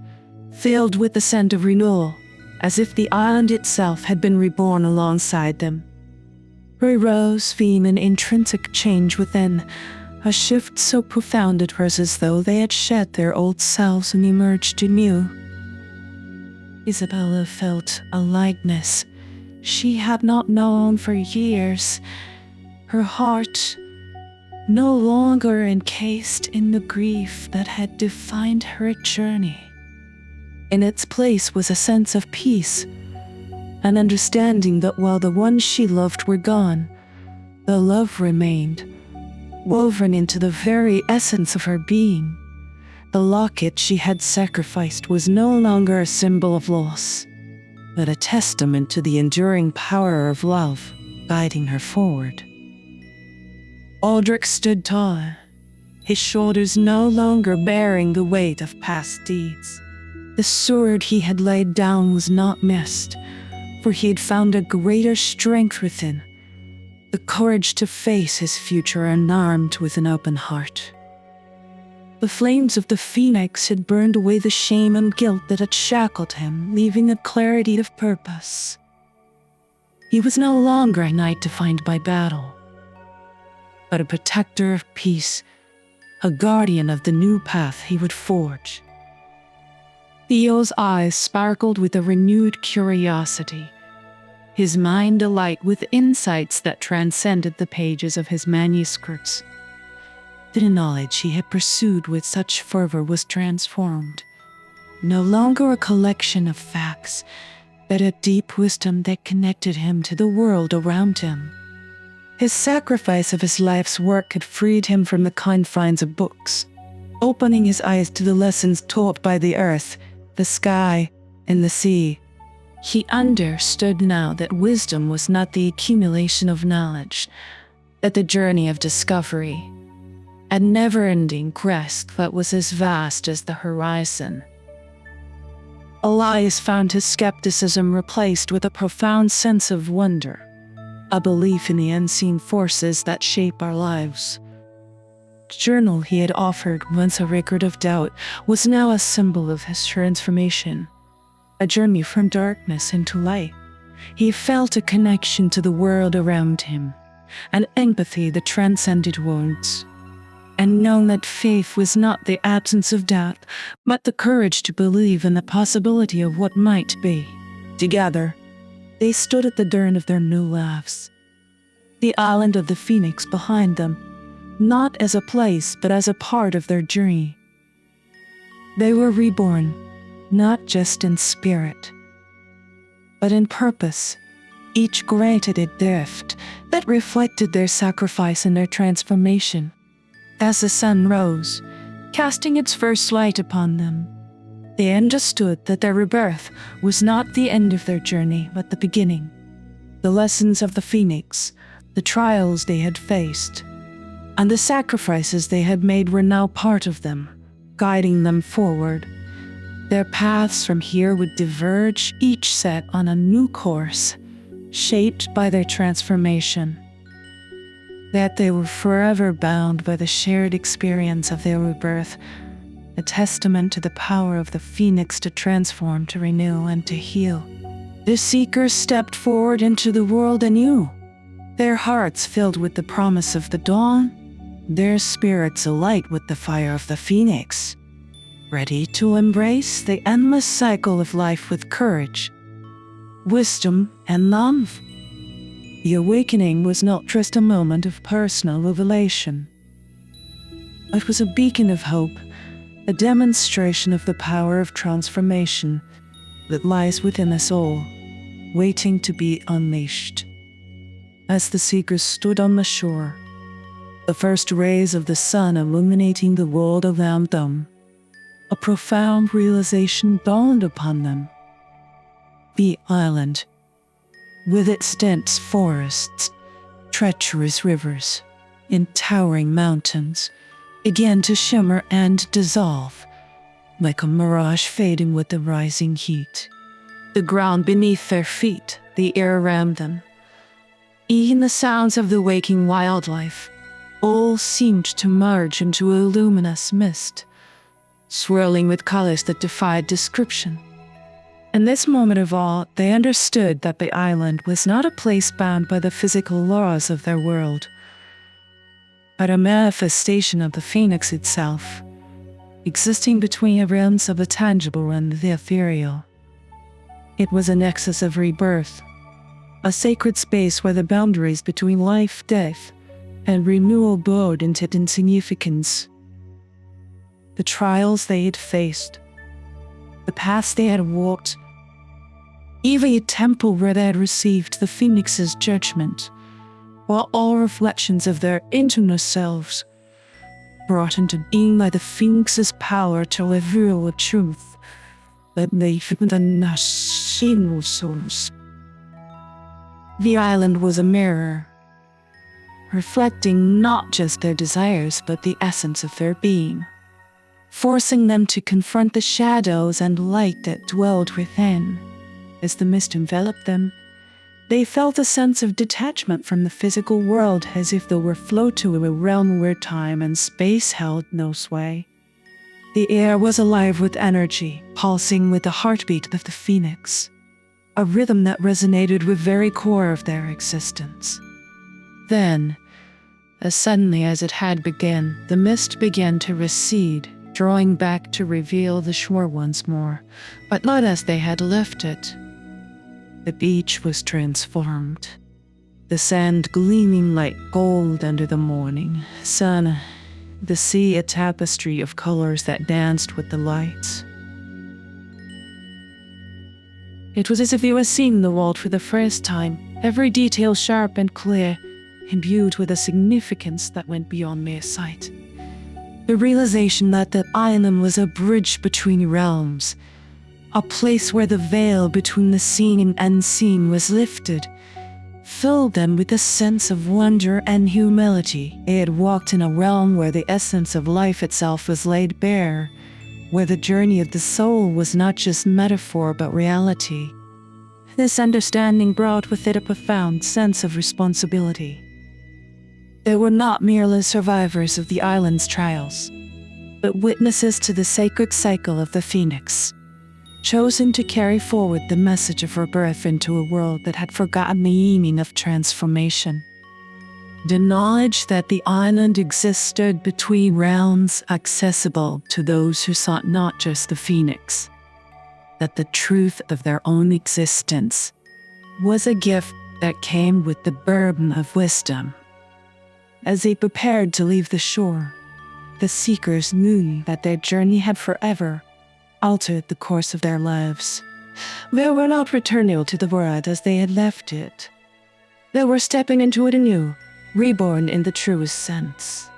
filled with the scent of renewal, as if the island itself had been reborn alongside them. Her rose beam an intrinsic change within, a shift so profound it was as though they had shed their old selves and emerged anew. Isabella felt a lightness she had not known for years, her heart no longer encased in the grief that had defined her journey. In its place was a sense of peace, an understanding that while the ones she loved were gone, the love remained, woven into the very essence of her being. The locket she had sacrificed was no longer a symbol of loss. but a testament to the enduring power of love guiding her forward. Aldrich stood tall, his shoulders no longer bearing the weight of past deeds. The sword he had laid down was not missed, for he had found a greater strength within, the courage to face his future unarmed with an open heart. The flames of the phoenix had burned away the shame and guilt that had shackled him, leaving a clarity of purpose. He was no longer a knight defined by battle, but a protector of peace, a guardian of the new path he would forge. Theo's eyes sparkled with a renewed curiosity, his mind alight with insights that transcended the pages of his manuscripts. The knowledge he had pursued with such fervor was transformed, no longer a collection of facts, but a deep wisdom that connected him to the world around him. His sacrifice of his life's work had freed him from the confines of books, opening his eyes to the lessons taught by the earth, the sky, and the sea. He understood now that wisdom was not the accumulation of knowledge, but the journey of discovery, a never-ending quest that was as vast as the horizon. Elias found his skepticism replaced with a profound sense of wonder, a belief in the unseen forces that shape our lives. The journal he had offered, once a record of doubt, was now a symbol of his transformation, a journey from darkness into light. He felt a connection to the world around him, an empathy that transcended words, and known that faith was not the absence of doubt, but the courage to believe in the possibility of what might be. Together, they stood at the dawn of their new lives, the island of the Phoenix behind them, not as a place but as a part of their journey. They were reborn, not just in spirit, but in purpose, each granted a gift that reflected their sacrifice and their transformation. As the sun rose, casting its first light upon them, they understood that their rebirth was not the end of their journey, but the beginning. The lessons of the Phoenix, the trials they had faced, and the sacrifices they had made were now part of them, guiding them forward. Their paths from here would diverge, each set on a new course, shaped by their transformation. That they were forever bound by the shared experience of their rebirth, a testament to the power of the Phoenix to transform, to renew, and to heal. The seekers stepped forward into the world anew, their hearts filled with the promise of the dawn, their spirits alight with the fire of the Phoenix, ready to embrace the endless cycle of life with courage, wisdom, and love. The awakening was not just a moment of personal revelation. It was a beacon of hope, a demonstration of the power of transformation that lies within us all, waiting to be unleashed. As the seekers stood on the shore, the first rays of the sun illuminating the world around them, a profound realization dawned upon them. The island, with its dense forests, treacherous rivers, and towering mountains, began to shimmer and dissolve, like a mirage fading with the rising heat. The ground beneath their feet, the air around them, even the sounds of the waking wildlife, all seemed to merge into a luminous mist, swirling with colors that defied description. In this moment of awe, they understood that the island was not a place bound by the physical laws of their world, but a manifestation of the Phoenix itself, existing between the realms of the tangible and the ethereal. It was a nexus of rebirth, a sacred space where the boundaries between life, death, and renewal blurred into insignificance. The trials they had faced, the paths they had walked, even a temple where they had received the Phoenix's judgment, were all reflections of their internal selves, brought into being by the Phoenix's power to reveal the truth that they couldn't souls. The island was a mirror, reflecting not just their desires but the essence of their being, forcing them to confront the shadows and light that dwelled within. As the mist enveloped them, they felt a sense of detachment from the physical world, as if they were floating to a realm where time and space held no sway. The air was alive with energy, pulsing with the heartbeat of the phoenix, a rhythm that resonated with the very core of their existence. Then, as suddenly as it had begun, the mist began to recede, drawing back to reveal the shore once more, but not as they had left it. The beach was transformed, the sand gleaming like gold under the morning sun, the sea a tapestry of colors that danced with the lights. It was as if you were seeing the world for the first time, every detail sharp and clear, imbued with a significance that went beyond mere sight. The realization that the island was a bridge between realms, a place where the veil between the seen and unseen was lifted, filled them with a sense of wonder and humility. They had walked in a realm where the essence of life itself was laid bare, where the journey of the soul was not just metaphor but reality. This understanding brought with it a profound sense of responsibility. They were not merely survivors of the island's trials, but witnesses to the sacred cycle of the phoenix, chosen to carry forward the message of rebirth into a world that had forgotten the meaning of transformation. The knowledge that the island existed between realms, accessible to those who sought not just the phoenix, that the truth of their own existence was a gift that came with the burden of wisdom. As they prepared to leave the shore, the seekers knew that their journey had forever altered the course of their lives. They were not returning to the world as they had left it. They were stepping into it anew, reborn in the truest sense.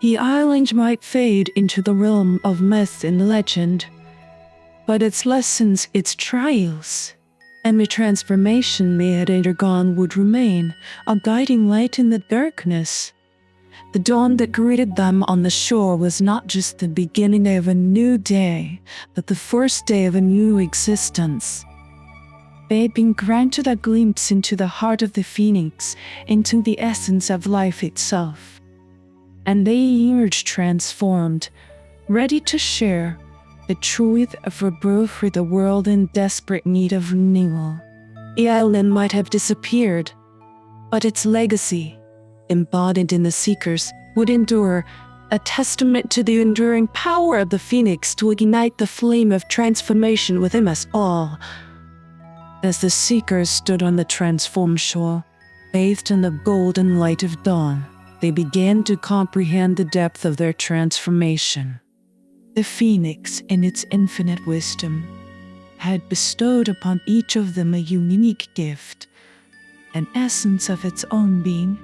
The island might fade into the realm of myth and legend, but its lessons, its trials, and the transformation they had undergone would remain, a guiding light in the darkness. The dawn that greeted them on the shore was not just the beginning of a new day, but the first day of a new existence. They had been granted a glimpse into the heart of the phoenix, into the essence of life itself. And they emerged transformed, ready to share the truth of rebirth with a world in desperate need of renewal. The island might have disappeared, but its legacy, embodied in the seekers, would endure, a testament to the enduring power of the phoenix to ignite the flame of transformation within us all. As the seekers stood on the transformed shore, bathed in the golden light of dawn, they began to comprehend the depth of their transformation. The phoenix, in its infinite wisdom, had bestowed upon each of them a unique gift, an essence of its own being,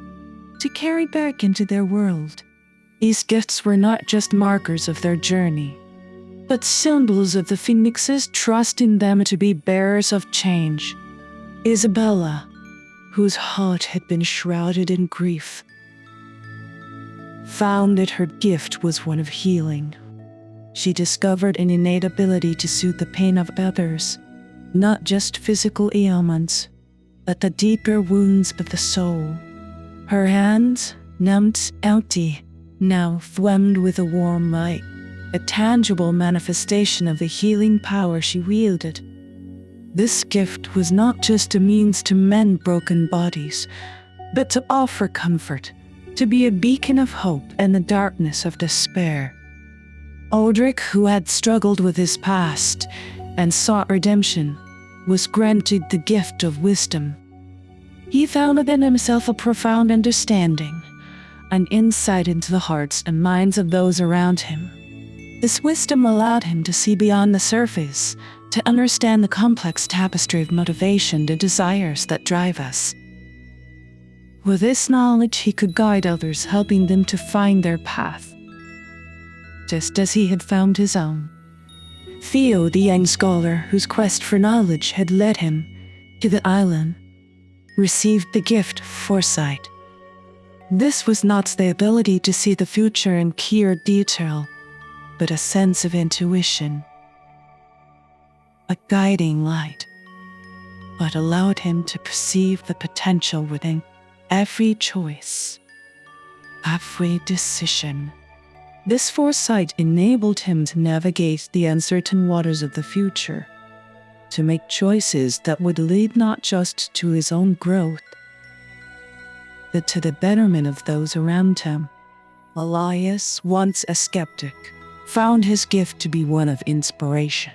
to carry back into their world. These gifts were not just markers of their journey, but symbols of the phoenix's trust in them to be bearers of change. Isabella, whose heart had been shrouded in grief, found that her gift was one of healing. She discovered an innate ability to soothe the pain of others, not just physical ailments, but the deeper wounds of the soul. Her hands, numbed, empty, now flamed with a warm light, a tangible manifestation of the healing power she wielded. This gift was not just a means to mend broken bodies, but to offer comfort, to be a beacon of hope in the darkness of despair. Aldrich, who had struggled with his past and sought redemption, was granted the gift of wisdom. He found within himself a profound understanding, an insight into the hearts and minds of those around him. This wisdom allowed him to see beyond the surface, to understand the complex tapestry of motivation and desires that drive us. With this knowledge, he could guide others, helping them to find their path, just as he had found his own. Theo, the young scholar whose quest for knowledge had led him to the island, received the gift of foresight. This was not the ability to see the future in clear detail, but a sense of intuition, a guiding light, what allowed him to perceive the potential within every choice, every decision. This foresight enabled him to navigate the uncertain waters of the future, to make choices that would lead not just to his own growth, but to the betterment of those around him. Elias, once a skeptic, found his gift to be one of inspiration.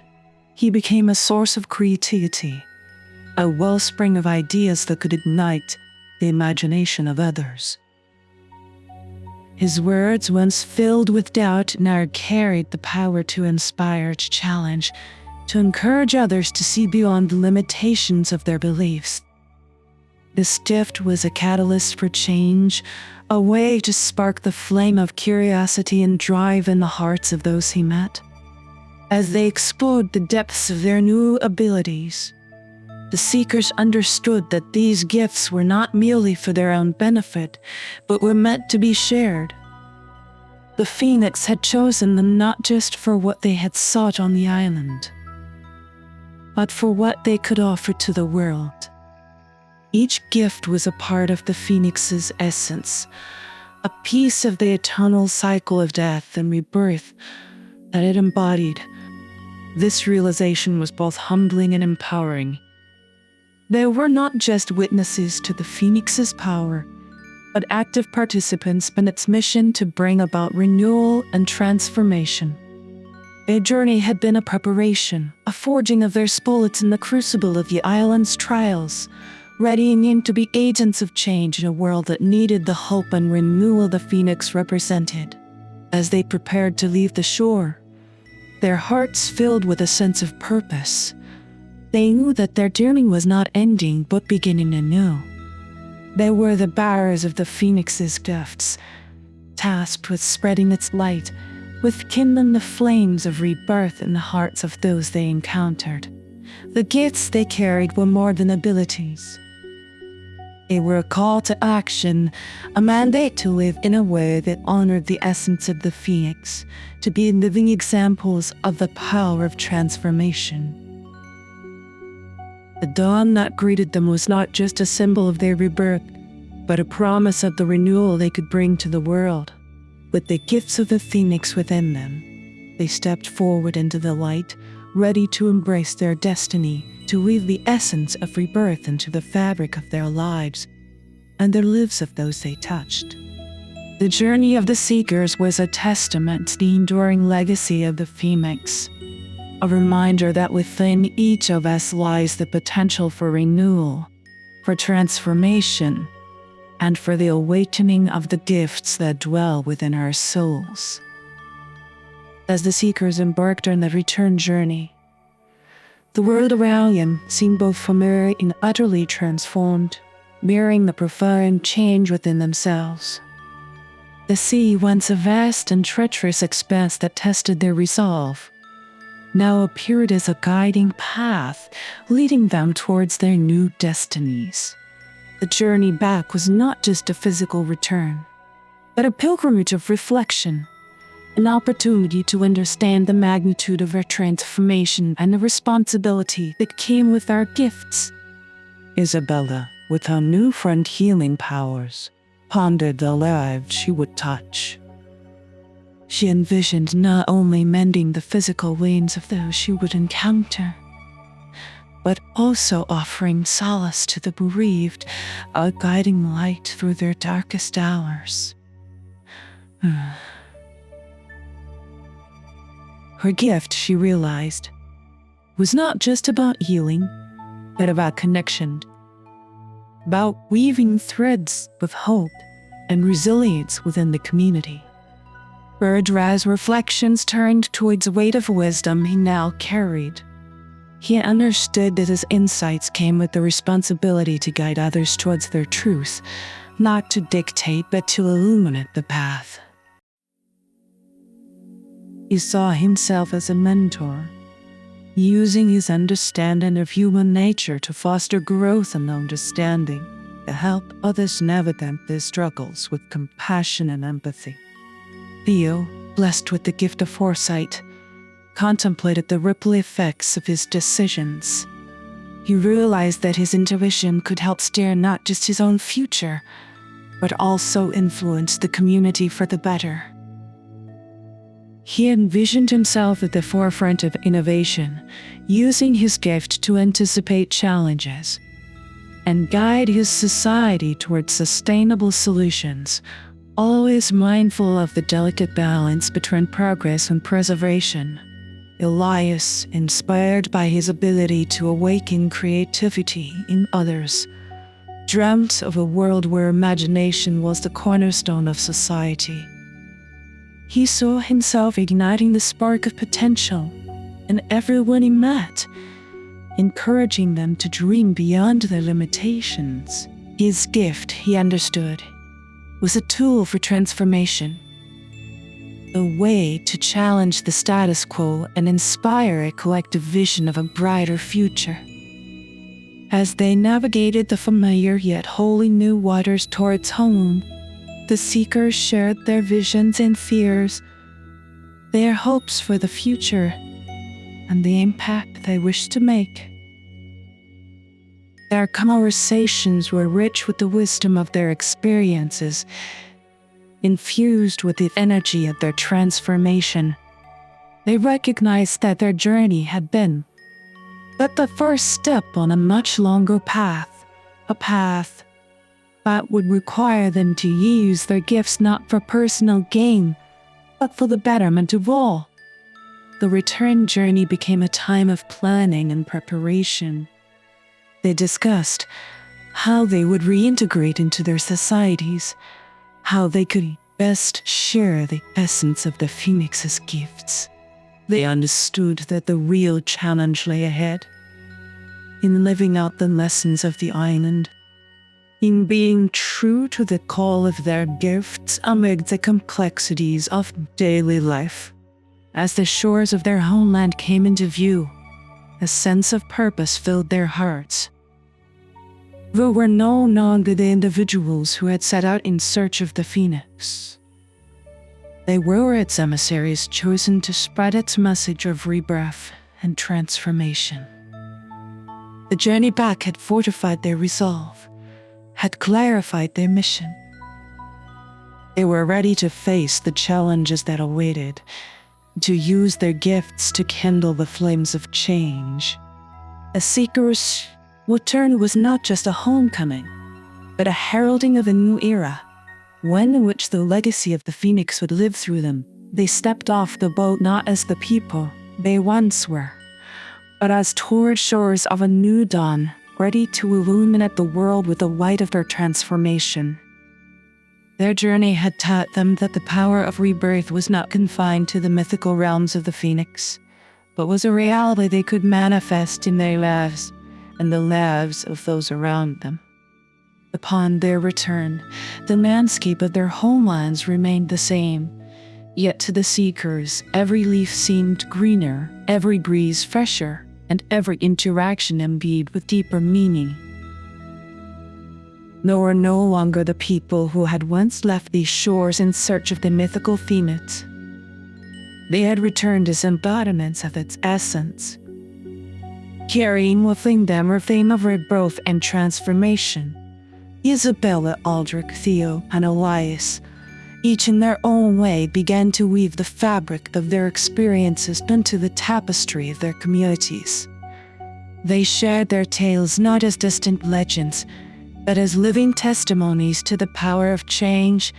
He became a source of creativity, a wellspring of ideas that could ignite the imagination of others. His words, once filled with doubt, now carried the power to inspire, to challenge, to encourage others to see beyond the limitations of their beliefs. This gift was a catalyst for change, a way to spark the flame of curiosity and drive in the hearts of those he met. As they explored the depths of their new abilities, the seekers understood that these gifts were not merely for their own benefit, but were meant to be shared. The Phoenix had chosen them not just for what they had sought on the island, but for what they could offer to the world. Each gift was a part of the Phoenix's essence, a piece of the eternal cycle of death and rebirth that it embodied. This realization was both humbling and empowering. They were not just witnesses to the Phoenix's power, but active participants in its mission to bring about renewal and transformation. Their journey had been a preparation, a forging of their spirits in the crucible of the island's trials, readying to be agents of change in a world that needed the hope and renewal the Phoenix represented. As they prepared to leave the shore, their hearts filled with a sense of purpose. They knew that their journey was not ending but beginning anew. They were the bearers of the Phoenix's gifts, tasked with spreading its light, with kindling the flames of rebirth in the hearts of those they encountered. The gifts they carried were more than abilities. They were a call to action, a mandate to live in a way that honored the essence of the Phoenix, to be living examples of the power of transformation. The dawn that greeted them was not just a symbol of their rebirth, but a promise of the renewal they could bring to the world. With the gifts of the Phoenix within them, they stepped forward into the light, ready to embrace their destiny, to weave the essence of rebirth into the fabric of their lives and the lives of those they touched. The journey of the Seekers was a testament to the enduring legacy of the Phoenix, a reminder that within each of us lies the potential for renewal, for transformation, and for the awakening of the gifts that dwell within our souls. As the Seekers embarked on the return journey, the world around them seemed both familiar and utterly transformed, mirroring the profound change within themselves. The sea, once a vast and treacherous expanse that tested their resolve, now appeared as a guiding path, leading them towards their new destinies. The journey back was not just a physical return, but a pilgrimage of reflection, an opportunity to understand the magnitude of our transformation and the responsibility that came with our gifts. Isabella, with her newfound healing powers, pondered the lives she would touch. She envisioned not only mending the physical wounds of those she would encounter, but also offering solace to the bereaved, a guiding light through their darkest hours. Her gift, she realized, was not just about healing, but about connection, about weaving threads of hope and resilience within the community. Berdra's reflections turned towards the weight of wisdom he now carried. He understood that his insights came with the responsibility to guide others towards their truth, not to dictate but to illuminate the path. He saw himself as a mentor, using his understanding of human nature to foster growth and understanding, to help others navigate their struggles with compassion and empathy. Theo, blessed with the gift of foresight, contemplated the ripple effects of his decisions. He realized that his intuition could help steer not just his own future, but also influence the community for the better. He envisioned himself at the forefront of innovation, using his gift to anticipate challenges and guide his society towards sustainable solutions, always mindful of the delicate balance between progress and preservation. Elias, inspired by his ability to awaken creativity in others, dreamt of a world where imagination was the cornerstone of society. He saw himself igniting the spark of potential in everyone he met, encouraging them to dream beyond their limitations. His gift, he understood, was a tool for transformation, a way to challenge the status quo and inspire a collective vision of a brighter future. As they navigated the familiar yet wholly new waters towards home, the seekers shared their visions and fears, their hopes for the future, and the impact they wished to make. Their conversations were rich with the wisdom of their experiences, infused with the energy of their transformation. They recognized that their journey had been but the first step on a much longer path, a path that would require them to use their gifts not for personal gain, but for the betterment of all. The return journey became a time of planning and preparation. They discussed how they would reintegrate into their societies, how they could best share the essence of the Phoenix's gifts. They understood that the real challenge lay ahead, in living out the lessons of the island, in being true to the call of their gifts amid the complexities of daily life. As the shores of their homeland came into view, a sense of purpose filled their hearts. They were no longer the individuals who had set out in search of the Phoenix. They were its emissaries chosen to spread its message of rebirth and transformation. The journey back had fortified their resolve, had clarified their mission. They were ready to face the challenges that awaited, to use their gifts to kindle the flames of change. A seeker's return was not just a homecoming, but a heralding of a new era, one in which the legacy of the Phoenix would live through them. They stepped off the boat not as the people they once were, but as toward shores of a new dawn, ready to illuminate the world with the light of their transformation. Their journey had taught them that the power of rebirth was not confined to the mythical realms of the Phoenix, but was a reality they could manifest in their lives and the lives of those around them. Upon their return, the landscape of their homelands remained the same, yet to the seekers, every leaf seemed greener, every breeze fresher, and every interaction imbued with deeper meaning. They were no longer the people who had once left these shores in search of the mythical Phoenix. They had returned as embodiments of its essence, carrying within them a theme of rebirth and transformation. Isabella, Aldrich, Theo, and Elias, each in their own way, began to weave the fabric of their experiences into the tapestry of their communities. They shared their tales not as distant legends, but as living testimonies to the power of change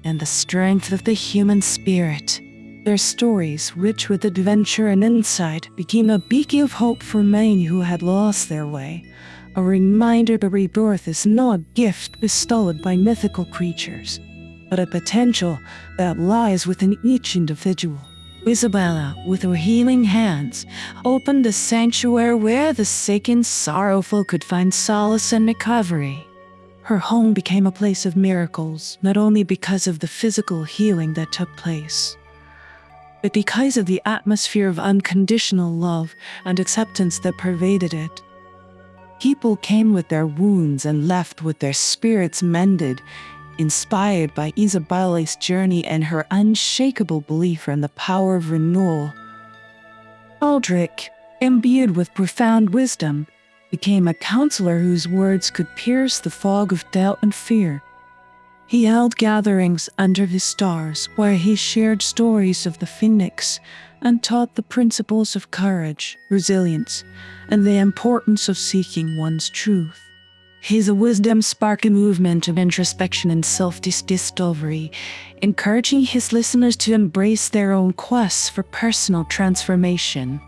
and the strength of the human spirit. Their stories, rich with adventure and insight, became a beacon of hope for many who had lost their way, a reminder that rebirth is not a gift bestowed by mythical creatures, but a potential that lies within each individual. Isabella, with her healing hands, opened a sanctuary where the sick and sorrowful could find solace and recovery. Her home became a place of miracles, not only because of the physical healing that took place, but because of the atmosphere of unconditional love and acceptance that pervaded it. People came with their wounds and left with their spirits mended, inspired by Isabella's journey and her unshakable belief in the power of renewal. Aldrich, imbued with profound wisdom, became a counselor whose words could pierce the fog of doubt and fear. He held gatherings under the stars where he shared stories of the phoenix and taught the principles of courage, resilience, and the importance of seeking one's truth. His wisdom sparked a movement of introspection and self-discovery, encouraging his listeners to embrace their own quests for personal transformation.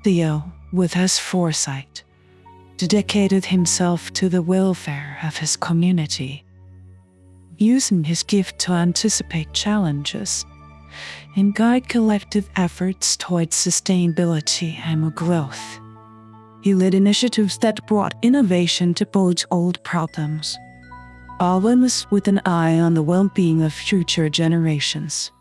Theo, with his foresight, dedicated himself to the welfare of his community, using his gift to anticipate challenges and guide collective efforts towards sustainability and growth. He led initiatives that brought innovation to both old problems, always with an eye on the well-being of future generations.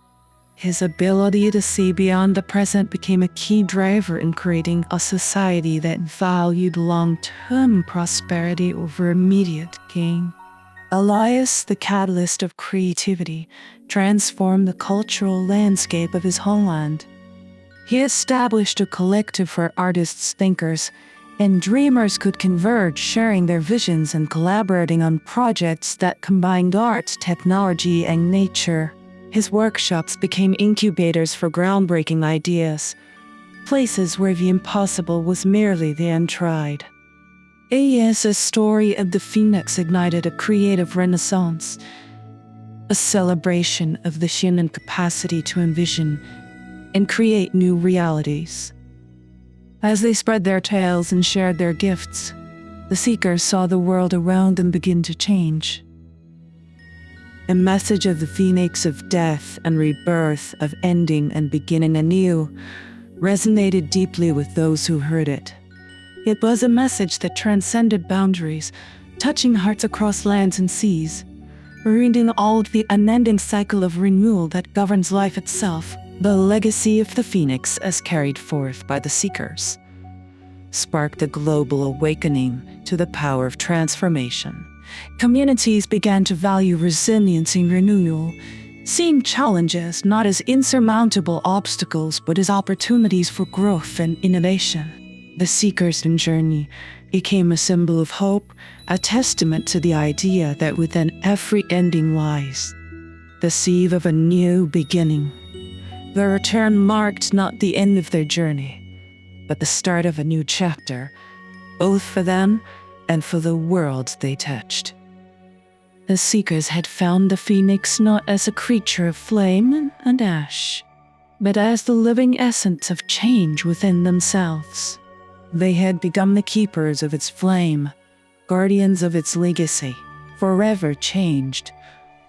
His ability to see beyond the present became a key driver in creating a society that valued long-term prosperity over immediate gain. Elias, the catalyst of creativity, transformed the cultural landscape of his homeland. He established a collective where artists, thinkers, and dreamers could converge, sharing their visions and collaborating on projects that combined art, technology, and nature. His workshops became incubators for groundbreaking ideas, places where the impossible was merely the untried. A.S.'s story of the Phoenix ignited a creative renaissance, a celebration of the human capacity to envision and create new realities. As they spread their tales and shared their gifts, the seekers saw the world around them begin to change. A message of the phoenix of death and rebirth, of ending and beginning anew, resonated deeply with those who heard it. It was a message that transcended boundaries, touching hearts across lands and seas, rooting all of the unending cycle of renewal that governs life itself. The legacy of the phoenix, as carried forth by the seekers, sparked a global awakening to the power of transformation. Communities began to value resilience and renewal, seeing challenges not as insurmountable obstacles but as opportunities for growth and innovation. The seekers' journey became a symbol of hope, a testament to the idea that within every ending lies the seed of a new beginning. Their return marked not the end of their journey, but the start of a new chapter, both for them and for the world they touched. The seekers had found the phoenix not as a creature of flame and ash, but as the living essence of change within themselves. They had become the keepers of its flame, guardians of its legacy, forever changed,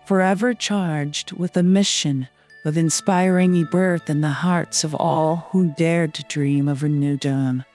forever charged with the mission of inspiring rebirth in the hearts of all who dared to dream of a new dawn.